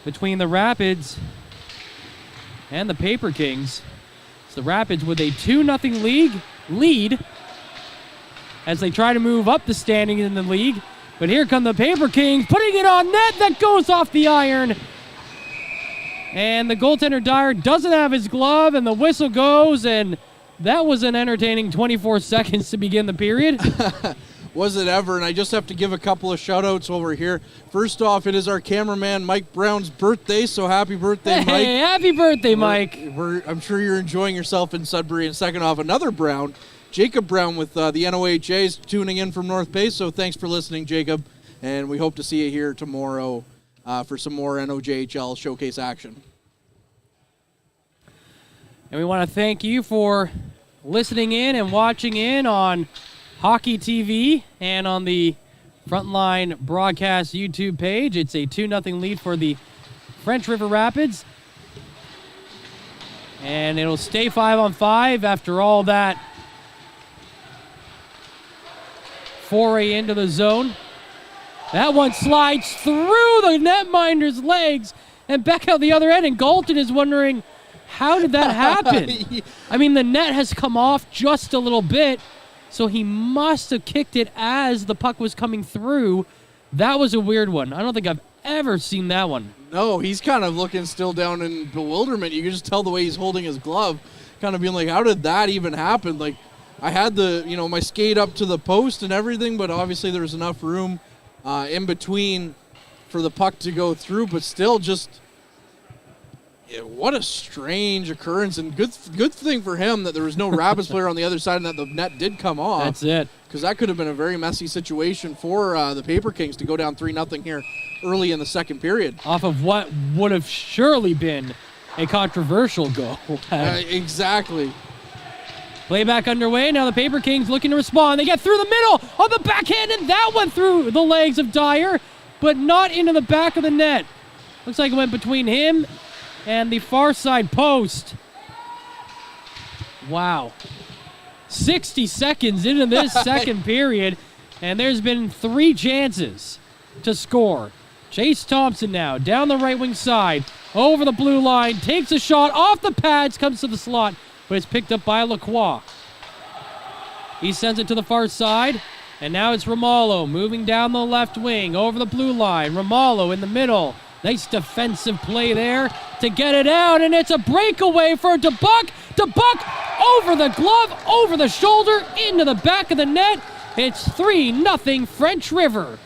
between the Rapids and the Paper Kings. It's the Rapids with a 2-0 lead as they try to move up the standings in the league. But here come the Paper Kings, putting it on net. That goes off the iron. And the goaltender Dyer doesn't have his glove, and the whistle goes, and that was an entertaining 24 seconds to begin the period. Was it ever? And I just have to give a couple of shout-outs while we're here. First off, it is our cameraman Mike Brown's birthday, so happy birthday, Mike. Hey, happy birthday, Mike. I'm sure you're enjoying yourself in Sudbury. And second off, another Brown, Jacob Brown with the NOHJL, tuning in from North Bay. So thanks for listening, Jacob. And we hope to see you here tomorrow for some more NOHJL showcase action. And we want to thank you for listening in and watching in on Hockey TV and on the Frontline Broadcast YouTube page. It's a 2-0 lead for the French River Rapids. And it'll stay 5-on-5 after all that foray into the zone. That one slides through the netminder's legs and back out the other end, and Galton is wondering, how did that happen? I mean, the net has come off just a little bit, so he must have kicked it as the puck was coming through. That was a weird one. I don't think I've ever seen that one. No, he's kind of looking still down in bewilderment. You can just tell the way he's holding his glove, kind of being like, how did that even happen? Like, I had my skate up to the post and everything, but obviously there was enough room in between for the puck to go through, but still just, what a strange occurrence, and good thing for him that there was no Rapids player on the other side and that the net did come off. That's it. Because that could have been a very messy situation for the Paper Kings to go down 3-0 here early in the second period. Off of what would have surely been a controversial goal. Exactly. Playback underway. Now the Paper Kings looking to respond. They get through the middle on the backhand, and that went through the legs of Dyer, but not into the back of the net. Looks like it went between him and the far side post. Wow. 60 seconds into this second period, and there's been 3 chances to score. Chase Thompson now down the right wing side, over the blue line, takes a shot off the pads, comes to the slot, but it's picked up by Lacroix. He sends it to the far side, and now it's Romalo moving down the left wing, over the blue line. Romalo in the middle. Nice defensive play there to get it out, and it's a breakaway for DeBuck. DeBuck over the glove, over the shoulder, into the back of the net. It's 3-0 French River.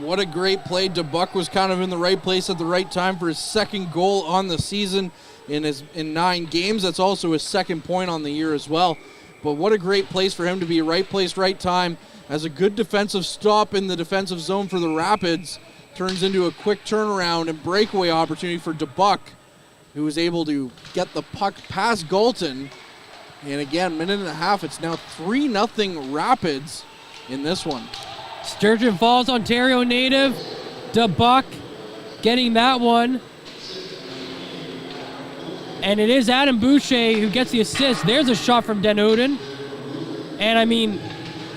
What a great play. DeBuck was kind of in the right place at the right time for his second goal on the season in 9 games. That's also his second point on the year as well. But what a great place for him to be, right place, right time. Has a good defensive stop in the defensive zone for the Rapids. Turns into a quick turnaround and breakaway opportunity for DeBuck, who was able to get the puck past Galton. And again, minute and a half, it's now 3-0 Rapids in this one. Sturgeon Falls, Ontario native, DeBuck getting that one. And it is Adam Boucher who gets the assist. There's a shot from Den Ouden. And I mean,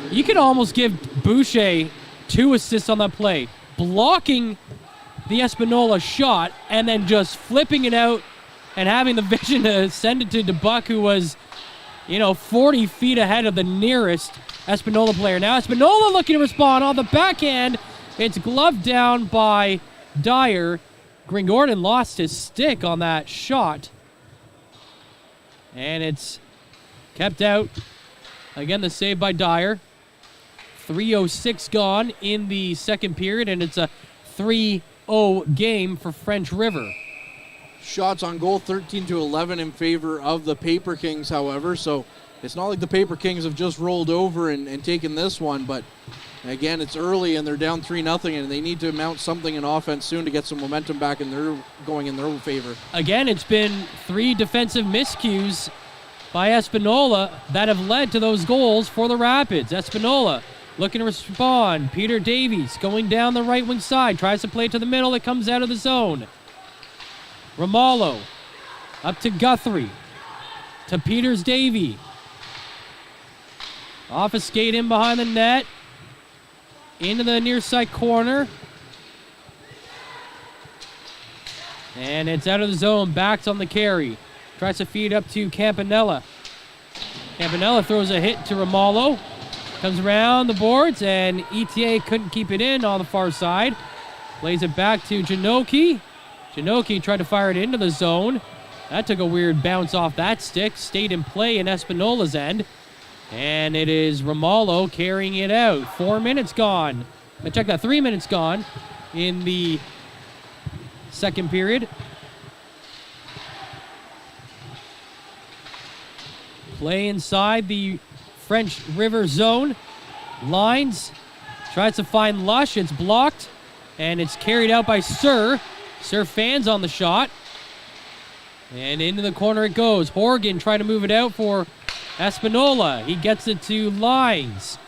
you can almost give Boucher 2 assists on that play. Blocking the Espanola shot and then just flipping it out and having the vision to send it to DeBuck, who was, 40 feet ahead of the nearest Espanola player. Now Espanola looking to respond on the backhand. It's gloved down by Dyer. Green Gordon lost his stick on that shot. And it's kept out. Again, the save by Dyer. 3:06 gone in the second period, and it's a 3-0 game for French River. Shots on goal, 13-11 in favor of the Paper Kings, however. So it's not like the Paper Kings have just rolled over and taken this one, but again, it's early and they're down 3-0, and they need to mount something in offense soon to get some momentum back going in their favor. Again, it's been 3 defensive miscues by Espanola that have led to those goals for the Rapids. Espanola looking to respond. Peter Davies going down the right wing side. Tries to play to the middle. It comes out of the zone. Romalo up to Guthrie. To Peters Davy. Off a skate in behind the net. Into the near side corner. And it's out of the zone. Backs on the carry. Tries to feed up to Campanella. Campanella throws a hit to Romalo. Comes around the boards, and ETA couldn't keep it in on the far side. Lays it back to Janoki. Janoki tried to fire it into the zone. That took a weird bounce off that stick. Stayed in play in Espanola's end. And it is Romalo carrying it out. 4 minutes gone. Check that, 3 minutes gone in the second period. Play inside the French River zone. Lines. Tries to find Lush. It's blocked. And it's carried out by Sir. Sir fans on the shot. And into the corner it goes. Horgan trying to move it out for Espanola. He gets it to Lines.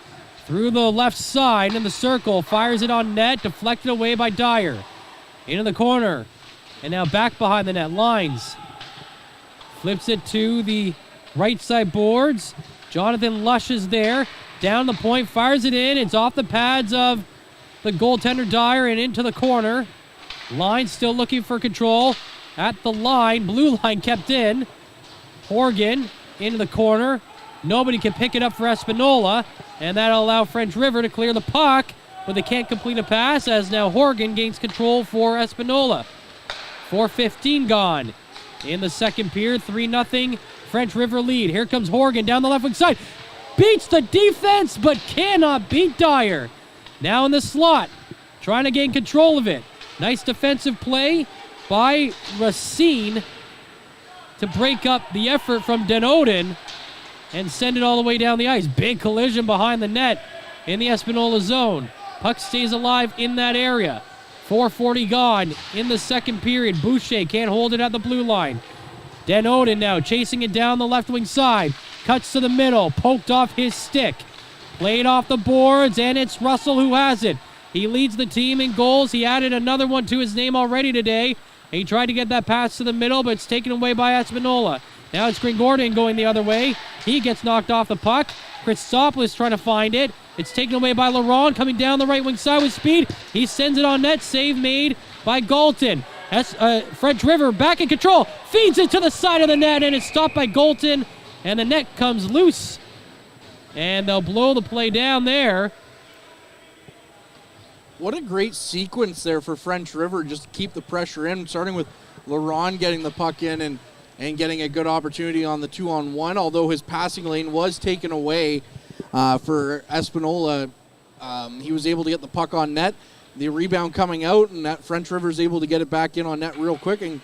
Through the left side in the circle. Fires it on net. Deflected away by Dyer. Into the corner. And now back behind the net. Lines. Flips it to the right side boards. Jonathan Lush is there. Down the point. Fires it in. It's off the pads of the goaltender Dyer and into the corner. Line still looking for control. At the line. Blue line kept in. Horgan into the corner. Nobody can pick it up for Espanola. And that'll allow French River to clear the puck. But they can't complete a pass as now Horgan gains control for Espanola. 4:15 gone in the second period. 3-0 French River lead. Here comes Horgan down the left wing side. Beats the defense but cannot beat Dyer. Now in the slot. Trying to gain control of it. Nice defensive play by Racine to break up the effort from Den Oden and send it all the way down the ice. Big collision behind the net in the Espanola zone. Puck stays alive in that area. 4:40 gone in the second period. Boucher can't hold it at the blue line. Den Oden now chasing it down the left wing side. Cuts to the middle. Poked off his stick. Played off the boards, and it's Russell who has it. He leads the team in goals. He added another one to his name already today. He tried to get that pass to the middle, but it's taken away by Espanola. Now it's Gringordian going the other way. He gets knocked off the puck. Christopoulos trying to find it. It's taken away by Laurent, coming down the right wing side with speed. He sends it on net. Save made by Galton. French River back in control. Feeds it to the side of the net, and it's stopped by Galton. And the net comes loose. And they'll blow the play down there. What a great sequence there for French River, just to keep the pressure in, starting with Laurent getting the puck in and getting a good opportunity on the 2-on-1, although his passing lane was taken away for Espanola. He was able to get the puck on net. The rebound coming out, and that French River is able to get it back in on net real quick. And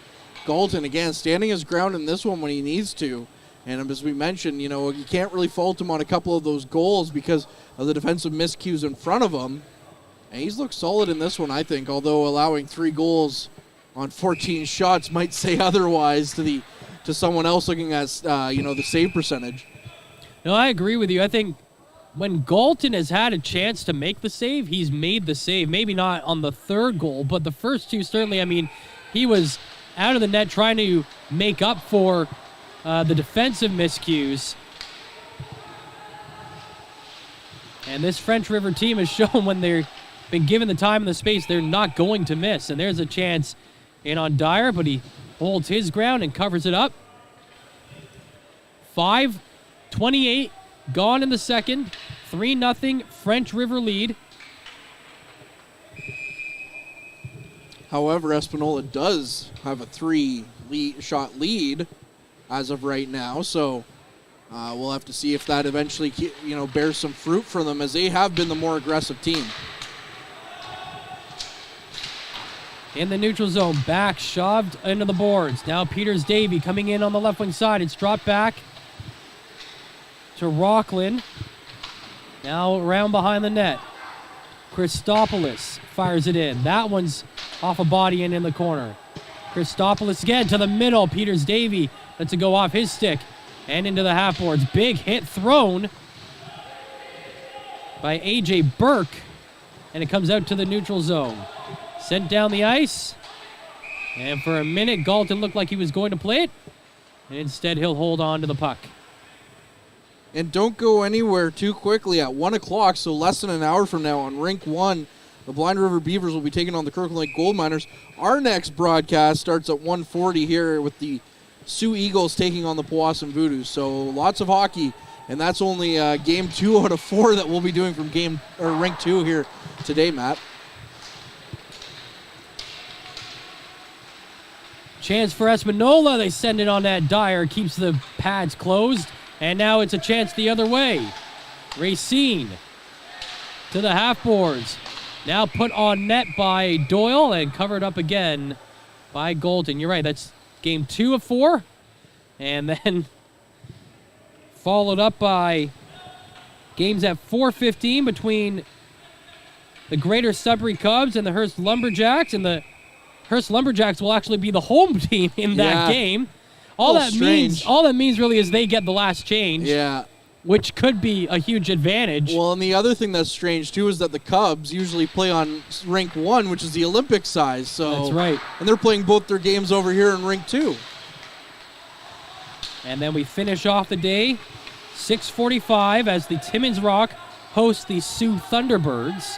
Galton, again, standing his ground in this one when he needs to. And as we mentioned, you can't really fault him on a couple of those goals because of the defensive miscues in front of him. And he's looked solid in this one, I think, although allowing 3 goals on 14 shots might say otherwise to someone else looking at the save percentage. No, I agree with you. I think when Galton has had a chance to make the save, he's made the save. Maybe not on the third goal, but the first two certainly. I mean, he was out of the net trying to make up for the defensive miscues. And this French River team has shown when they're been given the time and the space, they're not going to miss. And there's a chance in on Dyer, but he holds his ground and covers it up. 5:28 gone in the second. 3-0 French River lead. However, Espanola does have a 3-shot lead as of right now, so we'll have to see if that eventually bears some fruit for them, as they have been the more aggressive team. In the neutral zone, back, shoved into the boards. Now Peters Davey coming in on the left wing side. It's dropped back to Rockland. Now around behind the net. Christopoulos fires it in. That one's off a body and in the corner. Christopoulos again to the middle. Peters Davey lets it go off his stick and into the half boards. Big hit thrown by A.J. Burke, and it comes out to the neutral zone. Sent down the ice, and for a minute, Galton looked like he was going to play it, and instead he'll hold on to the puck. And don't go anywhere too quickly at 1 o'clock, so less than an hour from now on Rink 1, the Blind River Beavers will be taking on the Kirkland Lake Gold Miners. Our next broadcast starts at 1:40 here with the Sioux Eagles taking on the Powassan Voodoos. So lots of hockey, and that's only game 2 out of 4 that we'll be doing from Rink 2 here today, Matt. Chance for Espanola. They send it on that Dyer. Keeps the pads closed. And now it's a chance the other way. Racine to the half boards. Now put on net by Doyle and covered up again by Golden. You're right, that's game 2 of 4. And then followed up by games at 4:15 between the Greater Sudbury Cubs and the Hearst Lumberjacks. And the Hearst Lumberjacks will actually be the home team in that game. All that means really is they get the last change. Yeah. Which could be a huge advantage. Well, and the other thing that's strange, too, is that the Cubs usually play on Rink 1, which is the Olympic size. So that's right. And they're playing both their games over here in Rink 2. And then we finish off the day, 6:45, as the Timmins Rock host the Sioux Thunderbirds.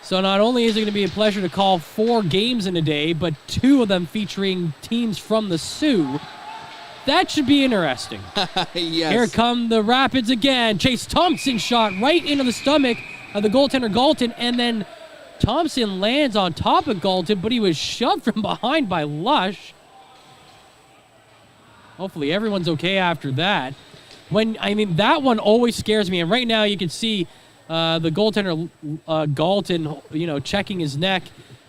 So not only is it going to be a pleasure to call 4 games in a day, but 2 of them featuring teams from the Sioux. That should be interesting. Yes. Here come the Rapids again. Chase Thompson shot right into the stomach of the goaltender Galton, and then Thompson lands on top of Galton, but he was shoved from behind by Lush. Hopefully everyone's okay after that. That one always scares me, and right now you can see the goaltender Galton, checking his neck.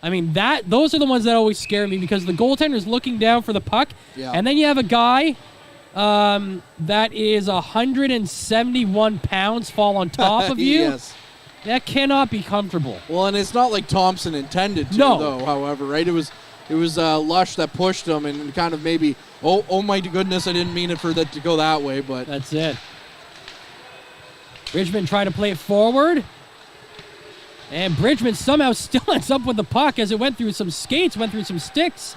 Those are the ones that always scare me because the goaltender's looking down for the puck, and then you have a guy that is 171 pounds fall on top of you. Yes. That cannot be comfortable. Well, and it's not like Thompson intended to, though, however, right? It was Lush that pushed him and kind of maybe, oh my goodness, I didn't mean it for that to go that way, but... That's it. Bridgman tried to play it forward. And Bridgman somehow still ends up with the puck as it went through some skates, went through some sticks,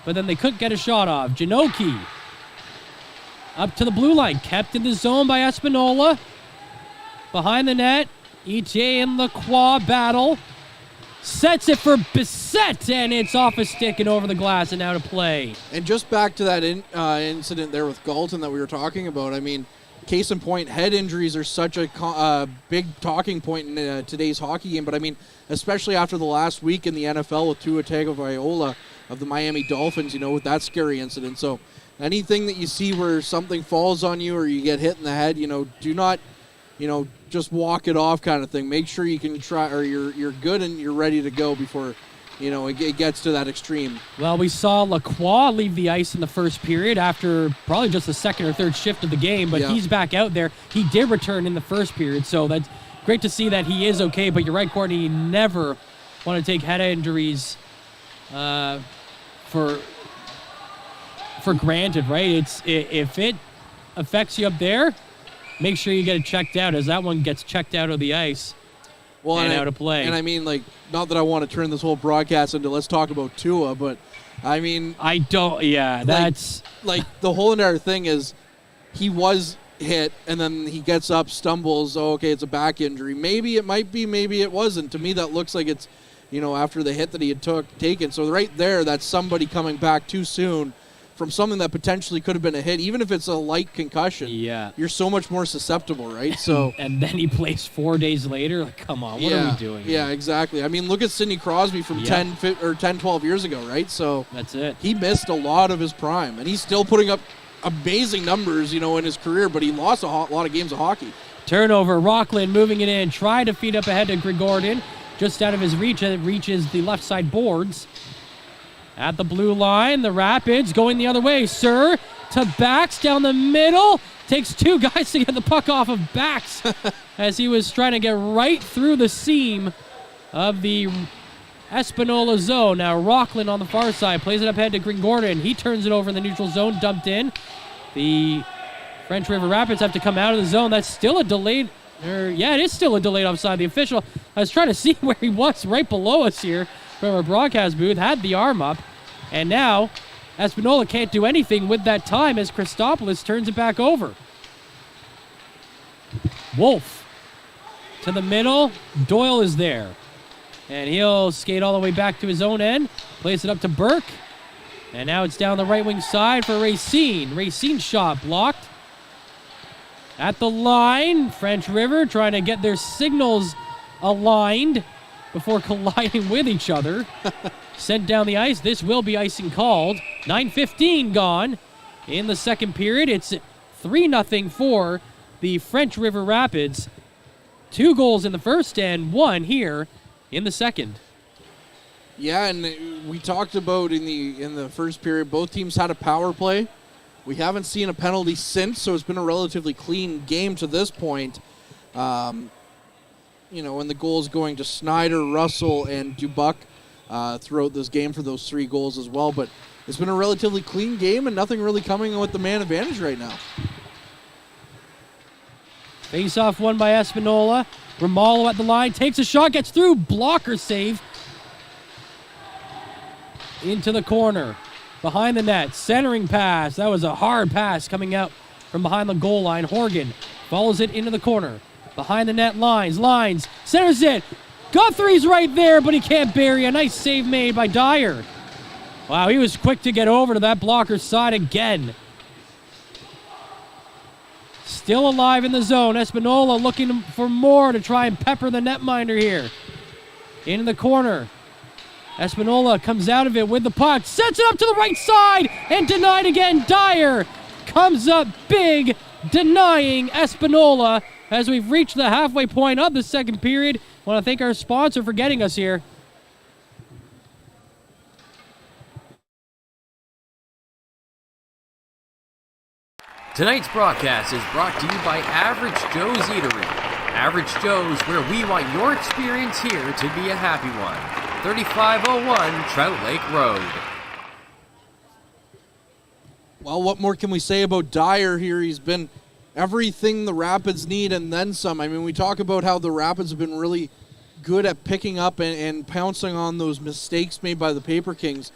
but then they couldn't get a shot off. Janoki up to the blue line, kept in the zone by Espanola. Behind the net, EJ and Lacroix battle. Sets it for Bissett, and it's off a stick and over the glass and out of play. And just back to that incident there with Galton that we were talking about, case in point, head injuries are such a big talking point in today's hockey game. But especially after the last week in the NFL with Tua Tagovailoa of the Miami Dolphins, with that scary incident. So anything that you see where something falls on you or you get hit in the head, do not, just walk it off kind of thing. Make sure you can try, or you're good and you're ready to go before it gets to that extreme. Well, we saw Lacroix leave the ice in the first period after probably just the second or third shift of the game, but he's back out there. He did return in the first period, so that's great to see that he is okay. But you're right, Courtney, you never want to take head injuries for granted, right? If it affects you up there, make sure you get it checked out, as that one gets checked out of the ice. And out of play. And not that I want to turn this whole broadcast into let's talk about Tua, but I don't, that's... the whole entire thing is he was hit, and then he gets up, stumbles, okay, it's a back injury. Maybe it might be, maybe it wasn't. To me, that looks like it's, after the hit that he had taken. So right there, that's somebody coming back too soon from something that potentially could have been a hit, even if it's a light concussion. Yeah. You're so much more susceptible, right? So and then he plays 4 days later. Come on, what are we doing here? Yeah, exactly. Look at Sidney Crosby from 10, 12 years ago, right? So that's it. He missed a lot of his prime, and he's still putting up amazing numbers, in his career, but he lost a lot of games of hockey. Turnover, Rockland moving it in, trying to feed up ahead to Grigordin. Just out of his reach, it reaches the left side boards. At the blue line, the Rapids going the other way. Sir to Bax down the middle. Takes 2 guys to get the puck off of Bax as he was trying to get right through the seam of the Espanola zone. Now Rockland on the far side plays it up ahead to Grigordin. He turns it over in the neutral zone, dumped in. The French River Rapids have to come out of the zone. That's still a delayed... it is still a delayed offside. The official, I was trying to see where he was right below us here from our broadcast booth, had the arm up. And now, Espanola can't do anything with that time as Christopoulos turns it back over. Wolf to the middle. Doyle is there. And he'll skate all the way back to his own end. Plays it up to Burke. And now it's down the right wing side for Racine. Racine's shot blocked. At the line, French River trying to get their signals aligned before colliding with each other. Sent down the ice. This will be icing called. 9:15 gone in the second period. It's 3-0 for the French River Rapids. 2 goals in the first and 1 here in the second. Yeah, and we talked about in the first period, both teams had a power play. We haven't seen a penalty since, so it's been a relatively clean game to this point. And the goals going to Snyder, Russell, and Dubuc throughout this game for those 3 goals as well. But it's been a relatively clean game and nothing really coming with the man advantage right now. Face-off won by Espanola. Romalo at the line, takes a shot, gets through, blocker save. Into the corner, behind the net, centering pass. That was a hard pass coming out from behind the goal line. Horgan follows it into the corner. Behind the net, lines, centers it. Guthrie's right there, but he can't bury. A nice save made by Dyer. Wow, he was quick to get over to that blocker's side again. Still alive in the zone. Espanola looking for more to try and pepper the netminder here. In the corner. Espanola comes out of it with the puck. Sets it up to the right side and denied again. Dyer comes up big, denying Espanola as we've reached the halfway point of the second period. I want to thank our sponsor for getting us here. Tonight's broadcast is brought to you by Average Joe's Eatery. Average Joe's, where we want your experience here to be a happy one. 3501 Trout Lake Road. Well, what more can we say about Dyer here? He's been everything the Rapids need and then some. I mean, we talk about how the Rapids have been really good at picking up and pouncing on those mistakes made by the Paper Kings,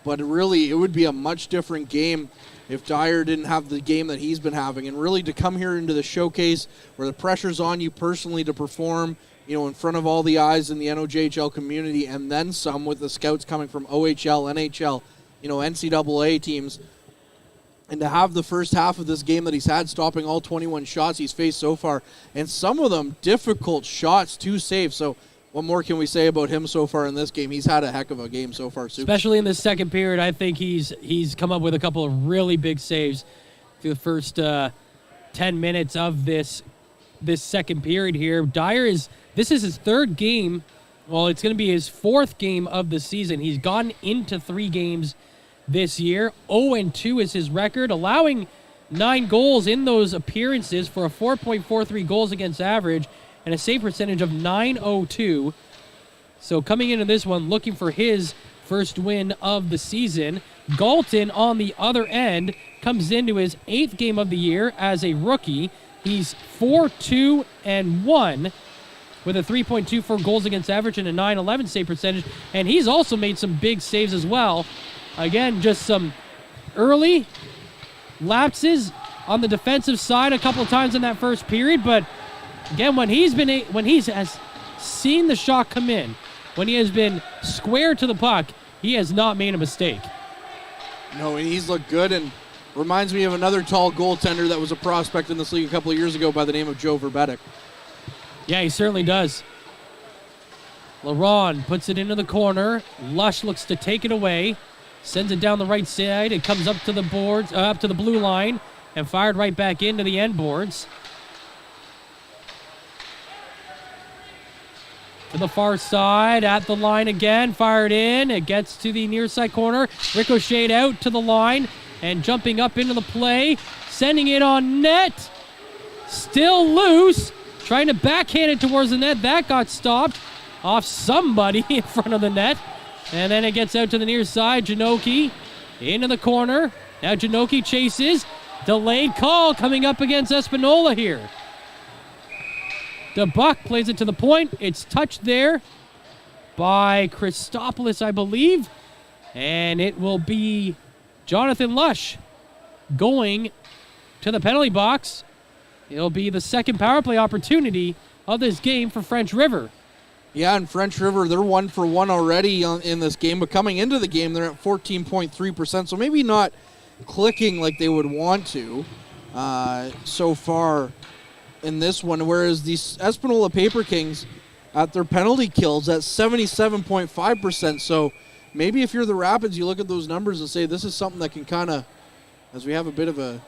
but really it would be a much different game if Dyer didn't have the game that he's been having. And really to come here into the showcase where the pressure's on you personally to perform, in front of all the eyes in the NOHJL community and then some with the scouts coming from OHL, NHL, NCAA teams. And to have the first half of this game that he's had, stopping all 21 shots he's faced so far, and some of them difficult shots to save. So what more can we say about him so far in this game? He's had a heck of a game so far. Especially in the second period, I think he's come up with a couple of really big saves through the first 10 minutes of this second period here. This is his third game. Well, it's going to be his 4th game of the season. He's gotten into 3 games this year. 0-2 is his record, allowing 9 goals in those appearances for a 4.43 goals against average and a save percentage of .902. So coming into this one, looking for his first win of the season. Galton, on the other end, comes into his 8th game of the year as a rookie. He's 4-2-1 with a 3.24 goals against average and a .911 save percentage. And he's also made some big saves as well. Again, just some early lapses on the defensive side a couple of times in that first period. But again, when he has seen the shot come in, when he has been square to the puck, he has not made a mistake. No, and he's looked good and reminds me of another tall goaltender that was a prospect in this league a couple of years ago by the name of Joe Verbetic. Yeah, he certainly does. Laron puts it into the corner. Lush looks to take it away. Sends it down the right side. It comes up to the boards, up to the blue line, and fired right back into the end boards. To the far side, at the line again, fired in. It gets to the near side corner. Ricocheted out to the line, and jumping up into the play. Sending it on net. Still loose. Trying to backhand it towards the net. That got stopped off somebody in front of the net. And then it gets out to the near side. Janoki into the corner. Now Janoki chases. Delayed call coming up against Espanola here. Dubuc plays it to the point. It's touched there by Christopoulos, I believe. And it will be Jonathan Lush going to the penalty box It'll be the second power play opportunity of this game for French River. Yeah, and French River, they're 1 for 1 already in this game, but coming into the game, they're at 14.3%, so maybe not clicking like they would want to so far in this one, whereas the Espanola Paper Kings at their penalty kills at 77.5%, so maybe if you're the Rapids, you look at those numbers and say this is something that can kind of, as we have a bit of a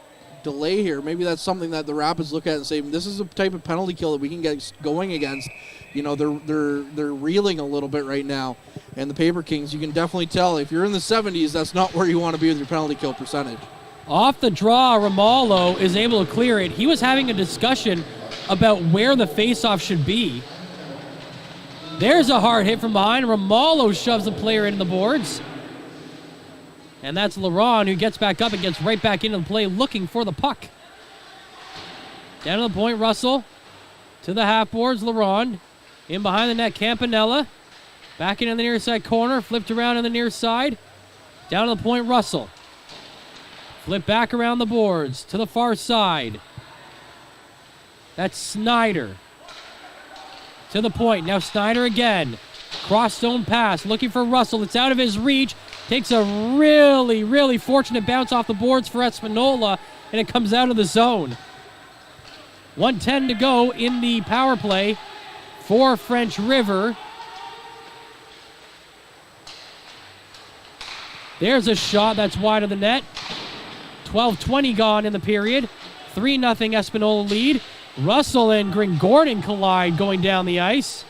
delay here, maybe that's something that the Rapids look at and say this is a type of penalty kill that we can get going against. You know, they're reeling a little bit right now, and the Paper Kings, you can definitely tell if you're in the 70s, that's not where you want to be with your penalty kill percentage. Off the draw, Ramallo is able to clear it. He was having a discussion about where the faceoff should be. There's a hard hit from behind. Ramallo shoves the player into the boards. And that's Laurent, who gets back up and gets right back into the play looking for the puck. Down to the point, Russell. To the half boards, Laurent. In behind the net, Campanella. Back into the near side corner. Flipped around on the near side. Down to the point, Russell. Flip back around the boards to the far side. That's Snyder. To the point. Now Snyder again. Cross zone pass. Looking for Russell. It's out of his reach. Takes a really, really fortunate bounce off the boards for Espanola, and it comes out of the zone. 1:10 to go in the power play for French River. There's a shot that's wide of the net. 12:20 gone in the period. 3-0 Espanola lead. Russell and Gordon collide going down the ice.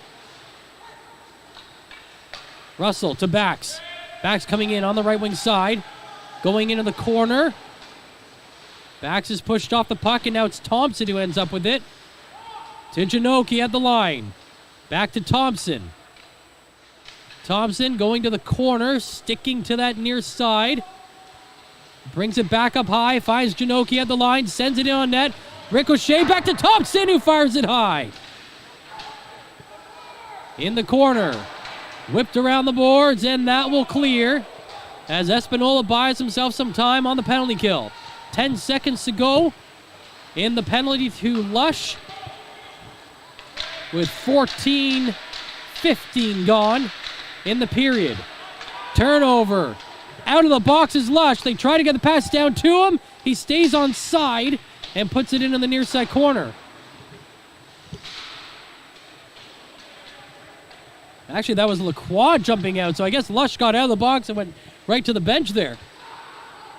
Russell to Bax. Bax coming in on the right wing side. Going into the corner. Bax is pushed off the puck, and now it's Thompson who ends up with it. To Janoki at the line. Back to Thompson. Thompson going to the corner, sticking to that near side. Brings it back up high, finds Janoki at the line, sends it in on net. Ricochet back to Thompson, who fires it high. In the corner. Whipped around the boards, and that will clear as Espanola buys himself some time on the penalty kill. 10 seconds to go in the penalty to Lush with 14-15 gone in the period. Turnover. Out of the box is Lush. They try to get the pass down to him. He stays on side and puts it into the near side corner. Actually, that was Lacroix jumping out, so I guess Lush got out of the box and went right to the bench there.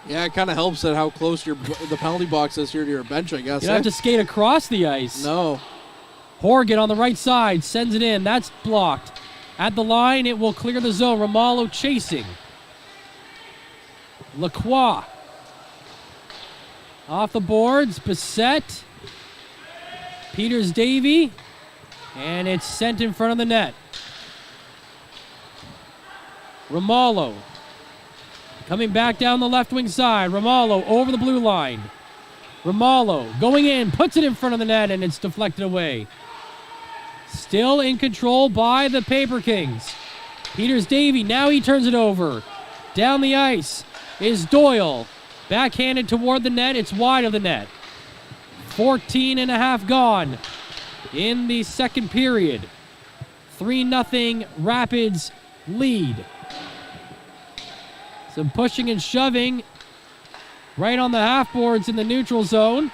Yeah, it kind of helps at how close the penalty box is here to your bench, I guess. You don't have to skate across the ice. No. Horgan on the right side sends it in. That's blocked. At the line, it will clear the zone. Ramallo chasing. Lacroix. Off the boards, Bissett. Peters-Davy. And it's sent in front of the net. Ramallo. Coming back down the left wing side. Ramallo over the blue line. Ramallo going in, puts it in front of the net, and it's deflected away. Still in control by the Paper Kings. Peters-Davy, now he turns it over. Down the ice is Doyle. Backhanded toward the net, it's wide of the net. 14.5 gone in the second period. 3-0 Rapids lead. Some pushing and shoving right on the half boards in the neutral zone.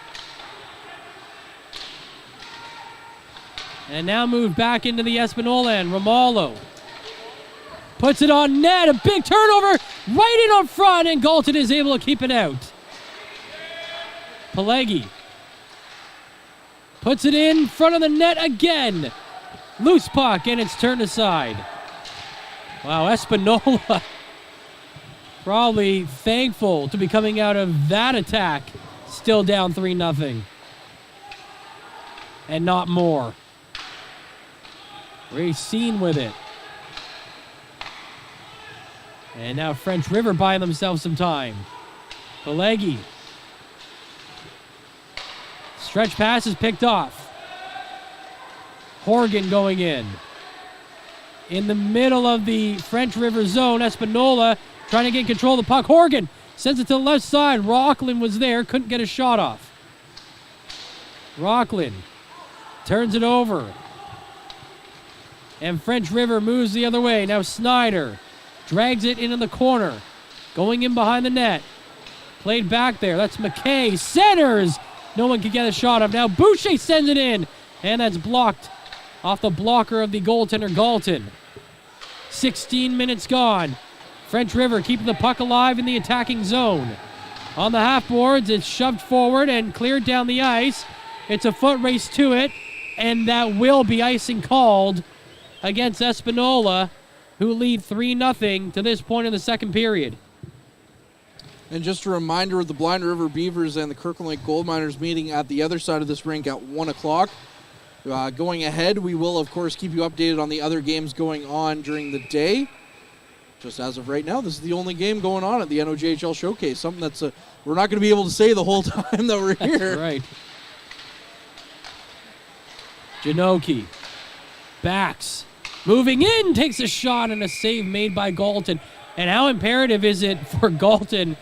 And now moved back into the Espanola end. Ramallo puts it on net. A big turnover right in on front, and Galton is able to keep it out. Pelegi puts it in front of the net again. Loose puck, and it's turned aside. Wow, Espanola probably thankful to be coming out of that attack still down 3-0. And not more. Racine with it. And now French River buying themselves some time. Pelegi. Stretch pass is picked off. Horgan going in. In the middle of the French River zone, Espanola trying to get control of the puck. Horgan sends it to the left side. Rockland was there, couldn't get a shot off. Rockland turns it over. And French River moves the other way. Now Snyder drags it into the corner. Going in behind the net. Played back there. That's McKay. Centers. No one can get a shot up. Now Boucher sends it in. And that's blocked off the blocker of the goaltender, Galton. 16 minutes gone. French River keeping the puck alive in the attacking zone. On the half boards, it's shoved forward and cleared down the ice. It's a foot race to it. And that will be icing called against Espanola, who lead 3-0 to this point in the second period. And just a reminder of the Blind River Beavers and the Kirkland Lake Gold Miners meeting at the other side of this rink at 1 o'clock. Going ahead, we will, of course, keep you updated on the other games going on during the day. Just as of right now, this is the only game going on at the NOHJL Showcase, something that's we're not going to be able to say the whole time that we're here. That's right. Janoki backs. Moving in, takes a shot and a save made by Galton. And how imperative is it for Galton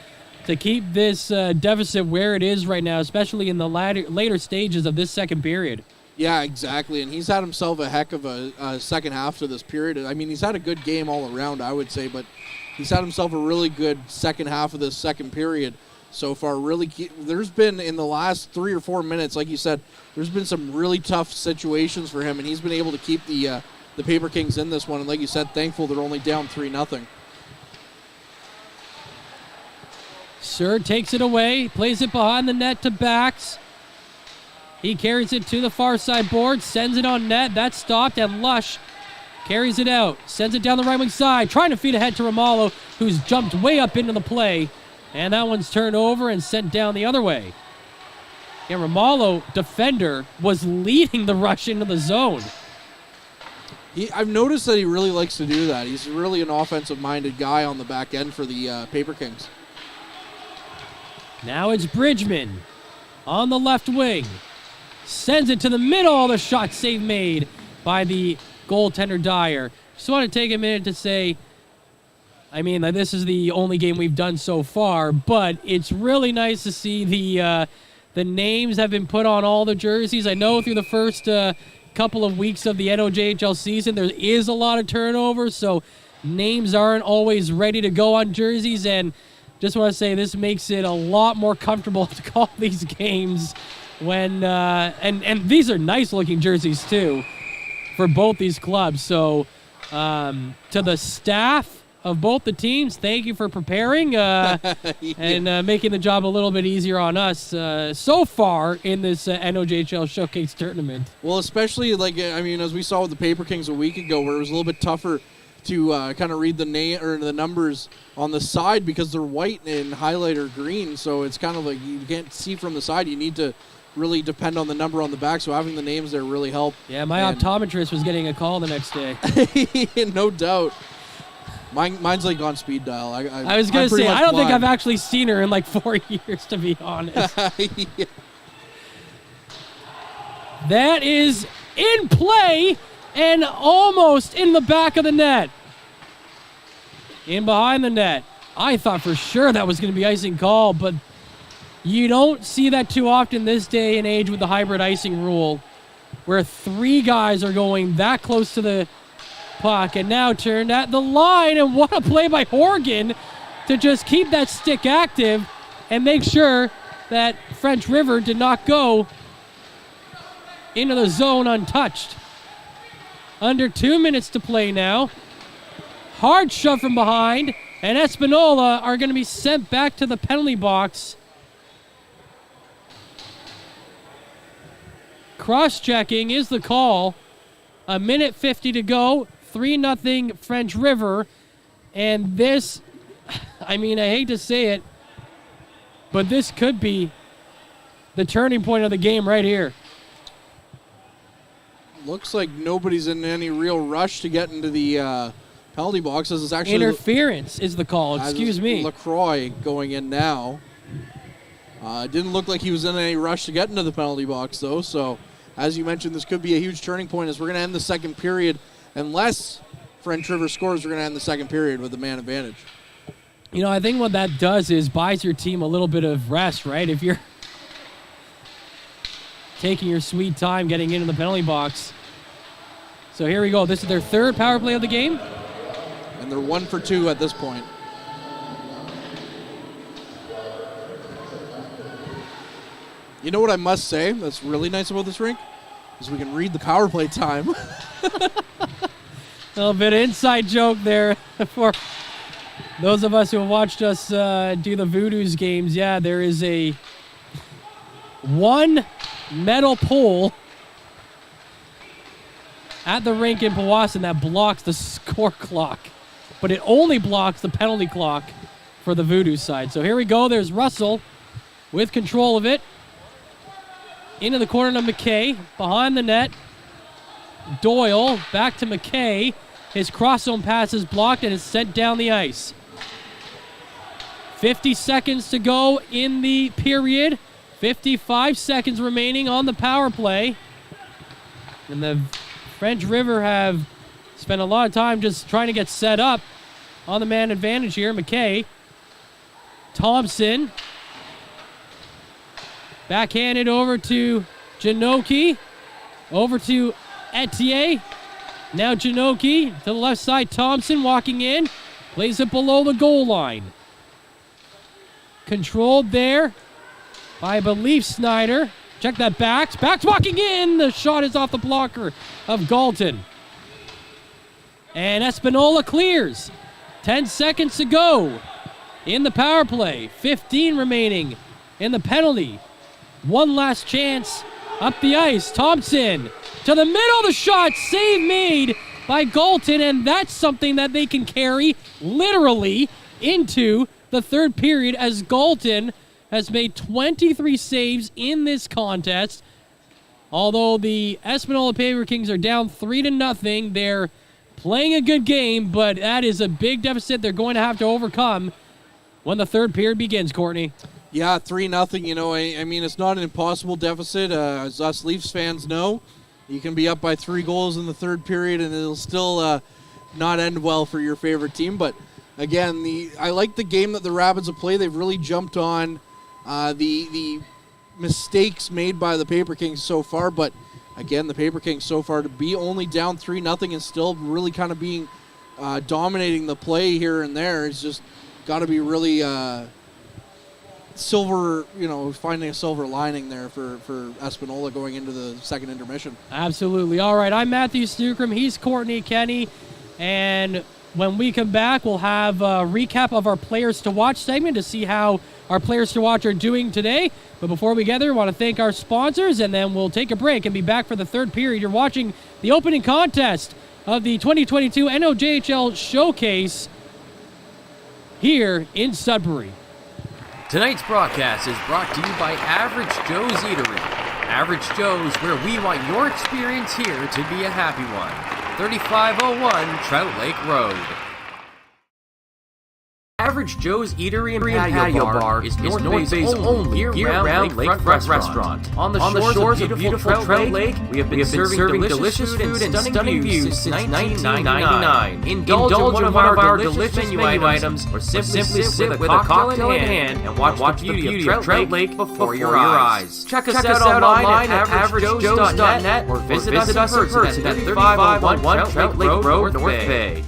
to keep this deficit where it is right now, especially in the later stages of this second period? Yeah, exactly. And he's had himself a heck of a second half to this period. I mean, he's had a good game all around, I would say, but he's had himself a really good second half of this second period so far. There's been, in the last 3 or 4 minutes, like you said, there's been some really tough situations for him, and he's been able to keep the Paper Kings in this one. And like you said, thankful they're only down 3-0. Sir takes it away, plays it behind the net to Bax. He carries it to the far side board, sends it on net. That's stopped, and Lush carries it out. Sends it down the right wing side, trying to feed ahead to Romalo, who's jumped way up into the play. And that one's turned over and sent down the other way. And Romalo, defender, was leading the rush into the zone. I've noticed that he really likes to do that. He's really an offensive-minded guy on the back end for the Paper Kings. Now it's Bridgman on the left wing. Sends it to the middle. The shot save made by the goaltender Dyer. Just want to take a minute to say, I mean, this is the only game we've done so far, but it's really nice to see the names have been put on all the jerseys. I know through the first couple of weeks of the NOHJL season, there is a lot of turnover, so names aren't always ready to go on jerseys, and just want to say this makes it a lot more comfortable to call these games when and these are nice looking jerseys too for both these clubs. So to the staff of both the teams, thank you for preparing and making the job a little bit easier on us so far in this NOHJL Showcase tournament. Well, especially as we saw with the Paper Kings a week ago, where it was a little bit tougher to kind of read the name or the numbers on the side because they're white and highlighter green. So it's kind of like you can't see from the side. You need to really depend on the number on the back. So having the names there really help. Yeah, my optometrist was getting a call the next day. No doubt. Mine's like on speed dial. I was going to say, I don't think I've actually seen her in like 4 years, to be honest. Yeah. That is in play and almost in the back of the net. In behind the net. I thought for sure that was going to be icing call, but you don't see that too often this day and age with the hybrid icing rule, where 3 guys are going that close to the puck, and now turned at the line, and what a play by Horgan to just keep that stick active and make sure that French River did not go into the zone untouched. Under 2 minutes to play now. Hard shove from behind, and Espanola are going to be sent back to the penalty box. Cross-checking is the call. 1:50 to go. 3-0 French River. And this, I mean, I hate to say it, but this could be the turning point of the game right here. Looks like nobody's in any real rush to get into the penalty box. This is actually interference is the call. Excuse me. LaCroix going in now. Didn't look like he was in any rush to get into the penalty box, though. So, as you mentioned, this could be a huge turning point as we're going to end the second period. Unless French River scores, we're going to end the second period with the man advantage. You know, I think what that does is buys your team a little bit of rest, right? If you're taking your sweet time getting into the penalty box. So here we go. This is their third power play of the game. And they're 1 for 2 at this point. You know what I must say that's really nice about this rink? Is we can read the power play time. A little bit of inside joke there for those of us who have watched us do the Voodoo's games. Yeah, there is a one metal pole at the rink in Powassan that blocks the score clock, but it only blocks the penalty clock for the Voodoo side. So here we go. There's Russell with control of it. Into the corner to McKay, behind the net. Doyle, back to McKay. His cross-zone pass is blocked and is sent down the ice. 50 seconds to go in the period. 55 seconds remaining on the power play. And the French River have spent a lot of time just trying to get set up on the man advantage here. McKay. Thompson. Backhanded over to Janoki. Over to Etier. Now Janoki to the left side. Thompson walking in. Plays it below the goal line. Controlled there by, I believe, Snyder. Check that backs. Backs walking in. The shot is off the blocker of Galton. And Espanola clears. 10 seconds to go in the power play. 15 remaining in the penalty. One last chance up the ice. Thompson to the middle of the shot. Save made by Galton, and that's something that they can carry literally into the third period, as Galton has made 23 saves in this contest. Although the Espanola Paper Kings are down 3-0, they're playing a good game, but that is a big deficit they're going to have to overcome when the third period begins, Courtney. Yeah, 3-0. You know, I mean, it's not an impossible deficit. As us Leafs fans know, you can be up by 3 goals in the third period, and it'll still not end well for your favorite team. But again, I like the game that the Rapids have played. They've really jumped on the mistakes made by the Paper Kings so far. But again, the Paper Kings so far to be only down 3-0 and still really kind of being dominating the play here and there is just got to be really. Finding a silver lining there for Espanola going into the second intermission. Absolutely. All right, I'm Matthew Stukram. He's Courtney Kenny. And when we come back, we'll have a recap of our Players to Watch segment to see how our Players to Watch are doing today. But before we get there, we want to thank our sponsors, and then we'll take a break and be back for the third period. You're watching the opening contest of the 2022 NOHJL Showcase here in Sudbury. Tonight's broadcast is brought to you by Average Joe's Eatery. Average Joe's, where we want your experience here to be a happy one. 3501 Trout Lake Road. Average Joe's Eatery and Patio Bar is North Bay's only year-round lakefront restaurant. On the shores of beautiful Trout Lake, we have been serving delicious food and stunning views since 1999. Indulge in one of our delicious menu items, or simply sit with a cocktail in hand and watch the beauty of Trout Lake before your eyes. Check us out online at averagejoes.net or visit us in person at 3501 Trout Lake Road, North Bay.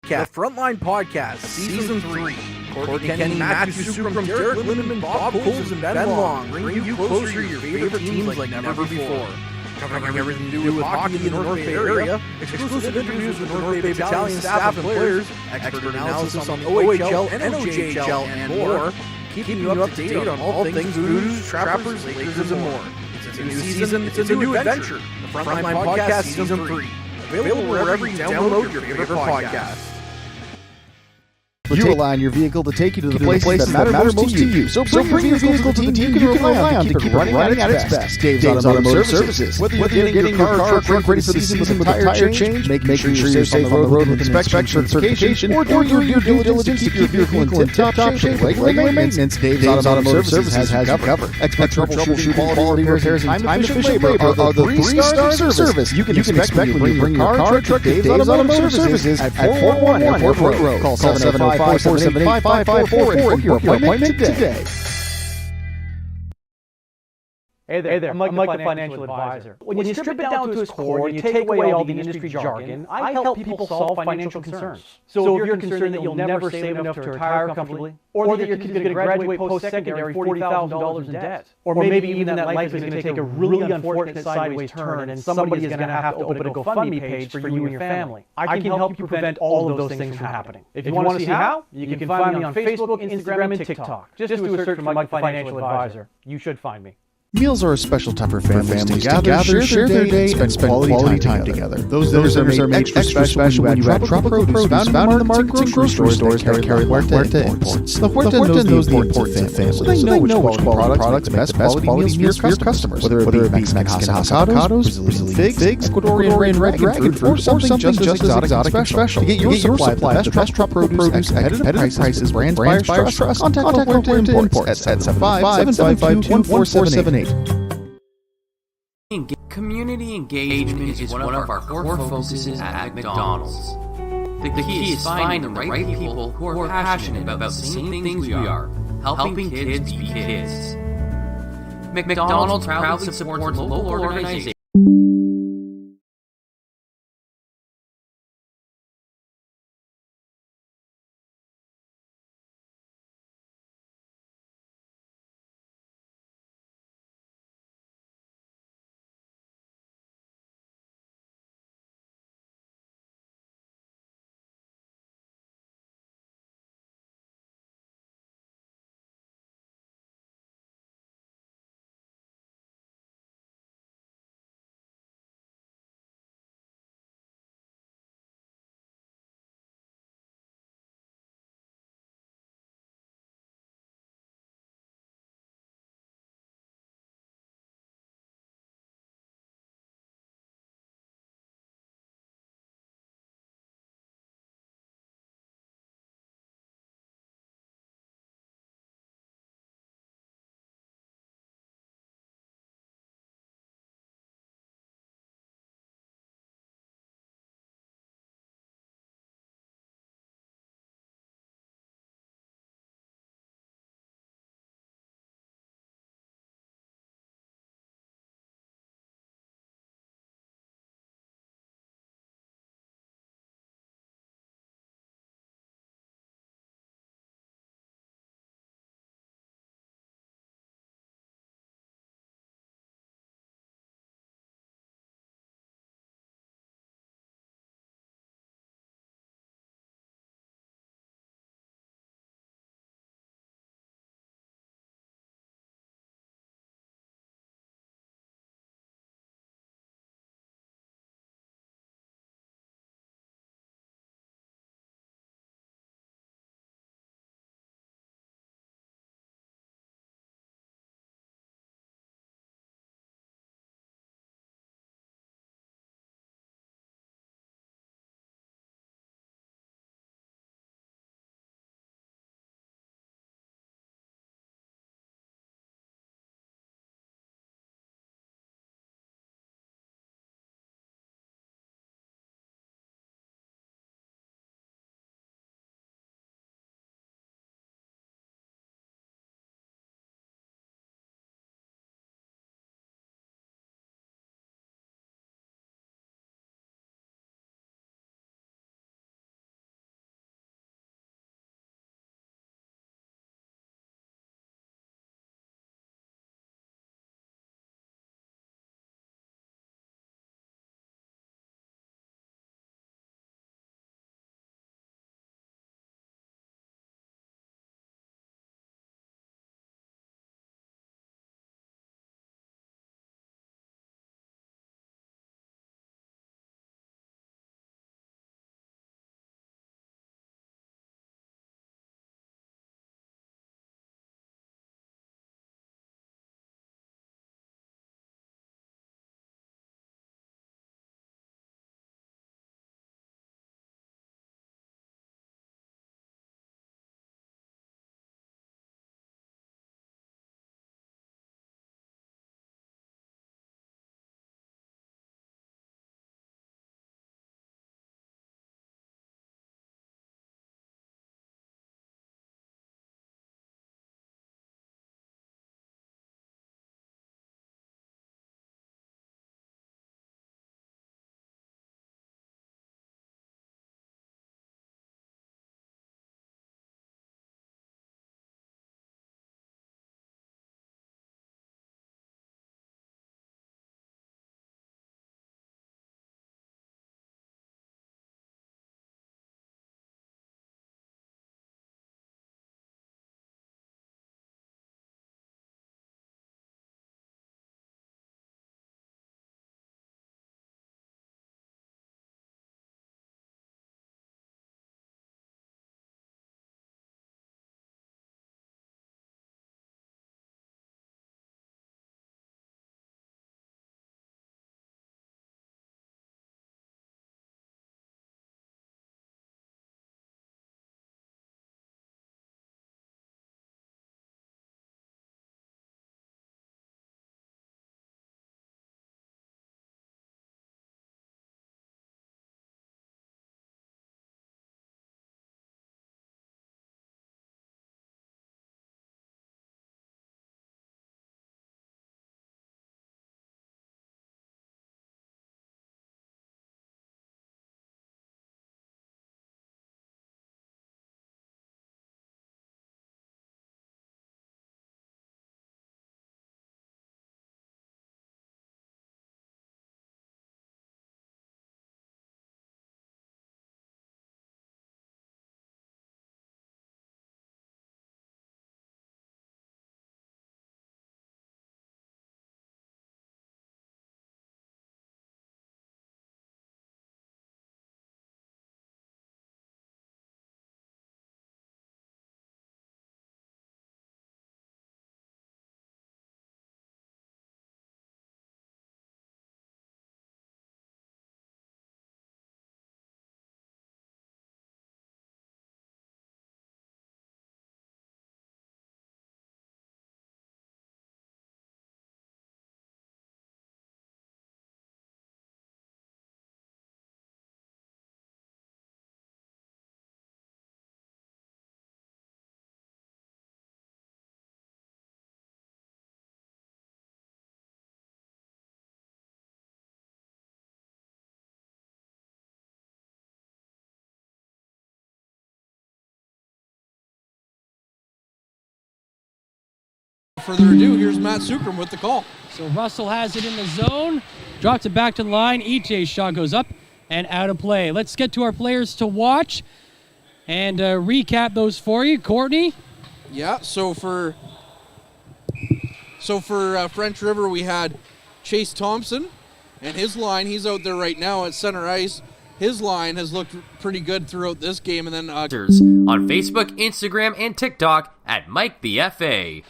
The Frontline Podcast, Season 3. Courtney Kenny, Matthew Sukram, Derek Lindemann, Bob Coles, and Ben Long bring you closer to your favorite teams like never before. Covering everything to do with hockey in the North Bay area, exclusive interviews with North Bay Battalion staff and players, expert analysis on the OHL, NOHJL, and more, keeping you up to date on all things Voodoo, Trappers, Lakers, and more. It's a new season, it's a new adventure. The Frontline Podcast, Season 3. Available wherever you download your favorite podcast. You align your vehicle to take you to the places that matter most to you. So bring your vehicle to the team you can rely on to keep it running at its best. Dave's Automotive Services. Whether you're getting your car or truck ready for the season with a tire change, making sure you're safe on the road with inspection certification, or doing your due diligence to keep your vehicle in tip-top shape with regular maintenance, Dave's Automotive Services has you covered. Expert troubleshooting, quality repairs, and time-efficient labor are the 3 stars of service you can expect when you bring your car or truck to Dave's Automotive Services at 411 Airport Road. Call 705-478-5544 and book your appointment today. Hey there, I'm Mike the Financial Advisor. When you strip it down to its core and you take away all the industry jargon, I help people solve financial concerns. So if you're concerned that you'll never save enough to retire comfortably, or that your kid's going to graduate post-secondary $40,000 in debt, or maybe even that life is going to take a really unfortunate sideways turn and somebody is going to have to open a GoFundMe page for you and your family, I can help you prevent all of those things from happening. If you want to see how, you can find me on Facebook, Instagram, and TikTok. Just do a search for Mike the Financial Advisor. You should find me. Meals are a special time for families to gather, share their day, and spend quality time together. Those dinners are made extra special when you add tropical produce found in the markets and grocery stores that carry La Huerta imports. La Huerta knows the importance of family, so they know which quality products make the best quality meals for your customers. Whether it be Mexican avocados, Brazilian figs, Ecuadorian red dragon fruit, or something just as exotic and special. To get your supply of the best tropical produce at competitive prices, brands buyers trust, contact La Huerta Imports at 755-752-1478. Community engagement is one of our core focuses at McDonald's. The key is finding the right people who are passionate about the same things we are, helping kids be kids. McDonald's proudly supports local organizations further ado, here's Matt Sukram with the call. So Russell has it in the zone, drops it back to the line. EJ's shot goes up and out of play. Let's get to our players to watch and recap those for you. Courtney? Yeah, so for French River, we had Chase Thompson, and his line, he's out there right now at center ice. His line has looked pretty good throughout this game. And then On Facebook, Instagram, and TikTok at Mike the FA.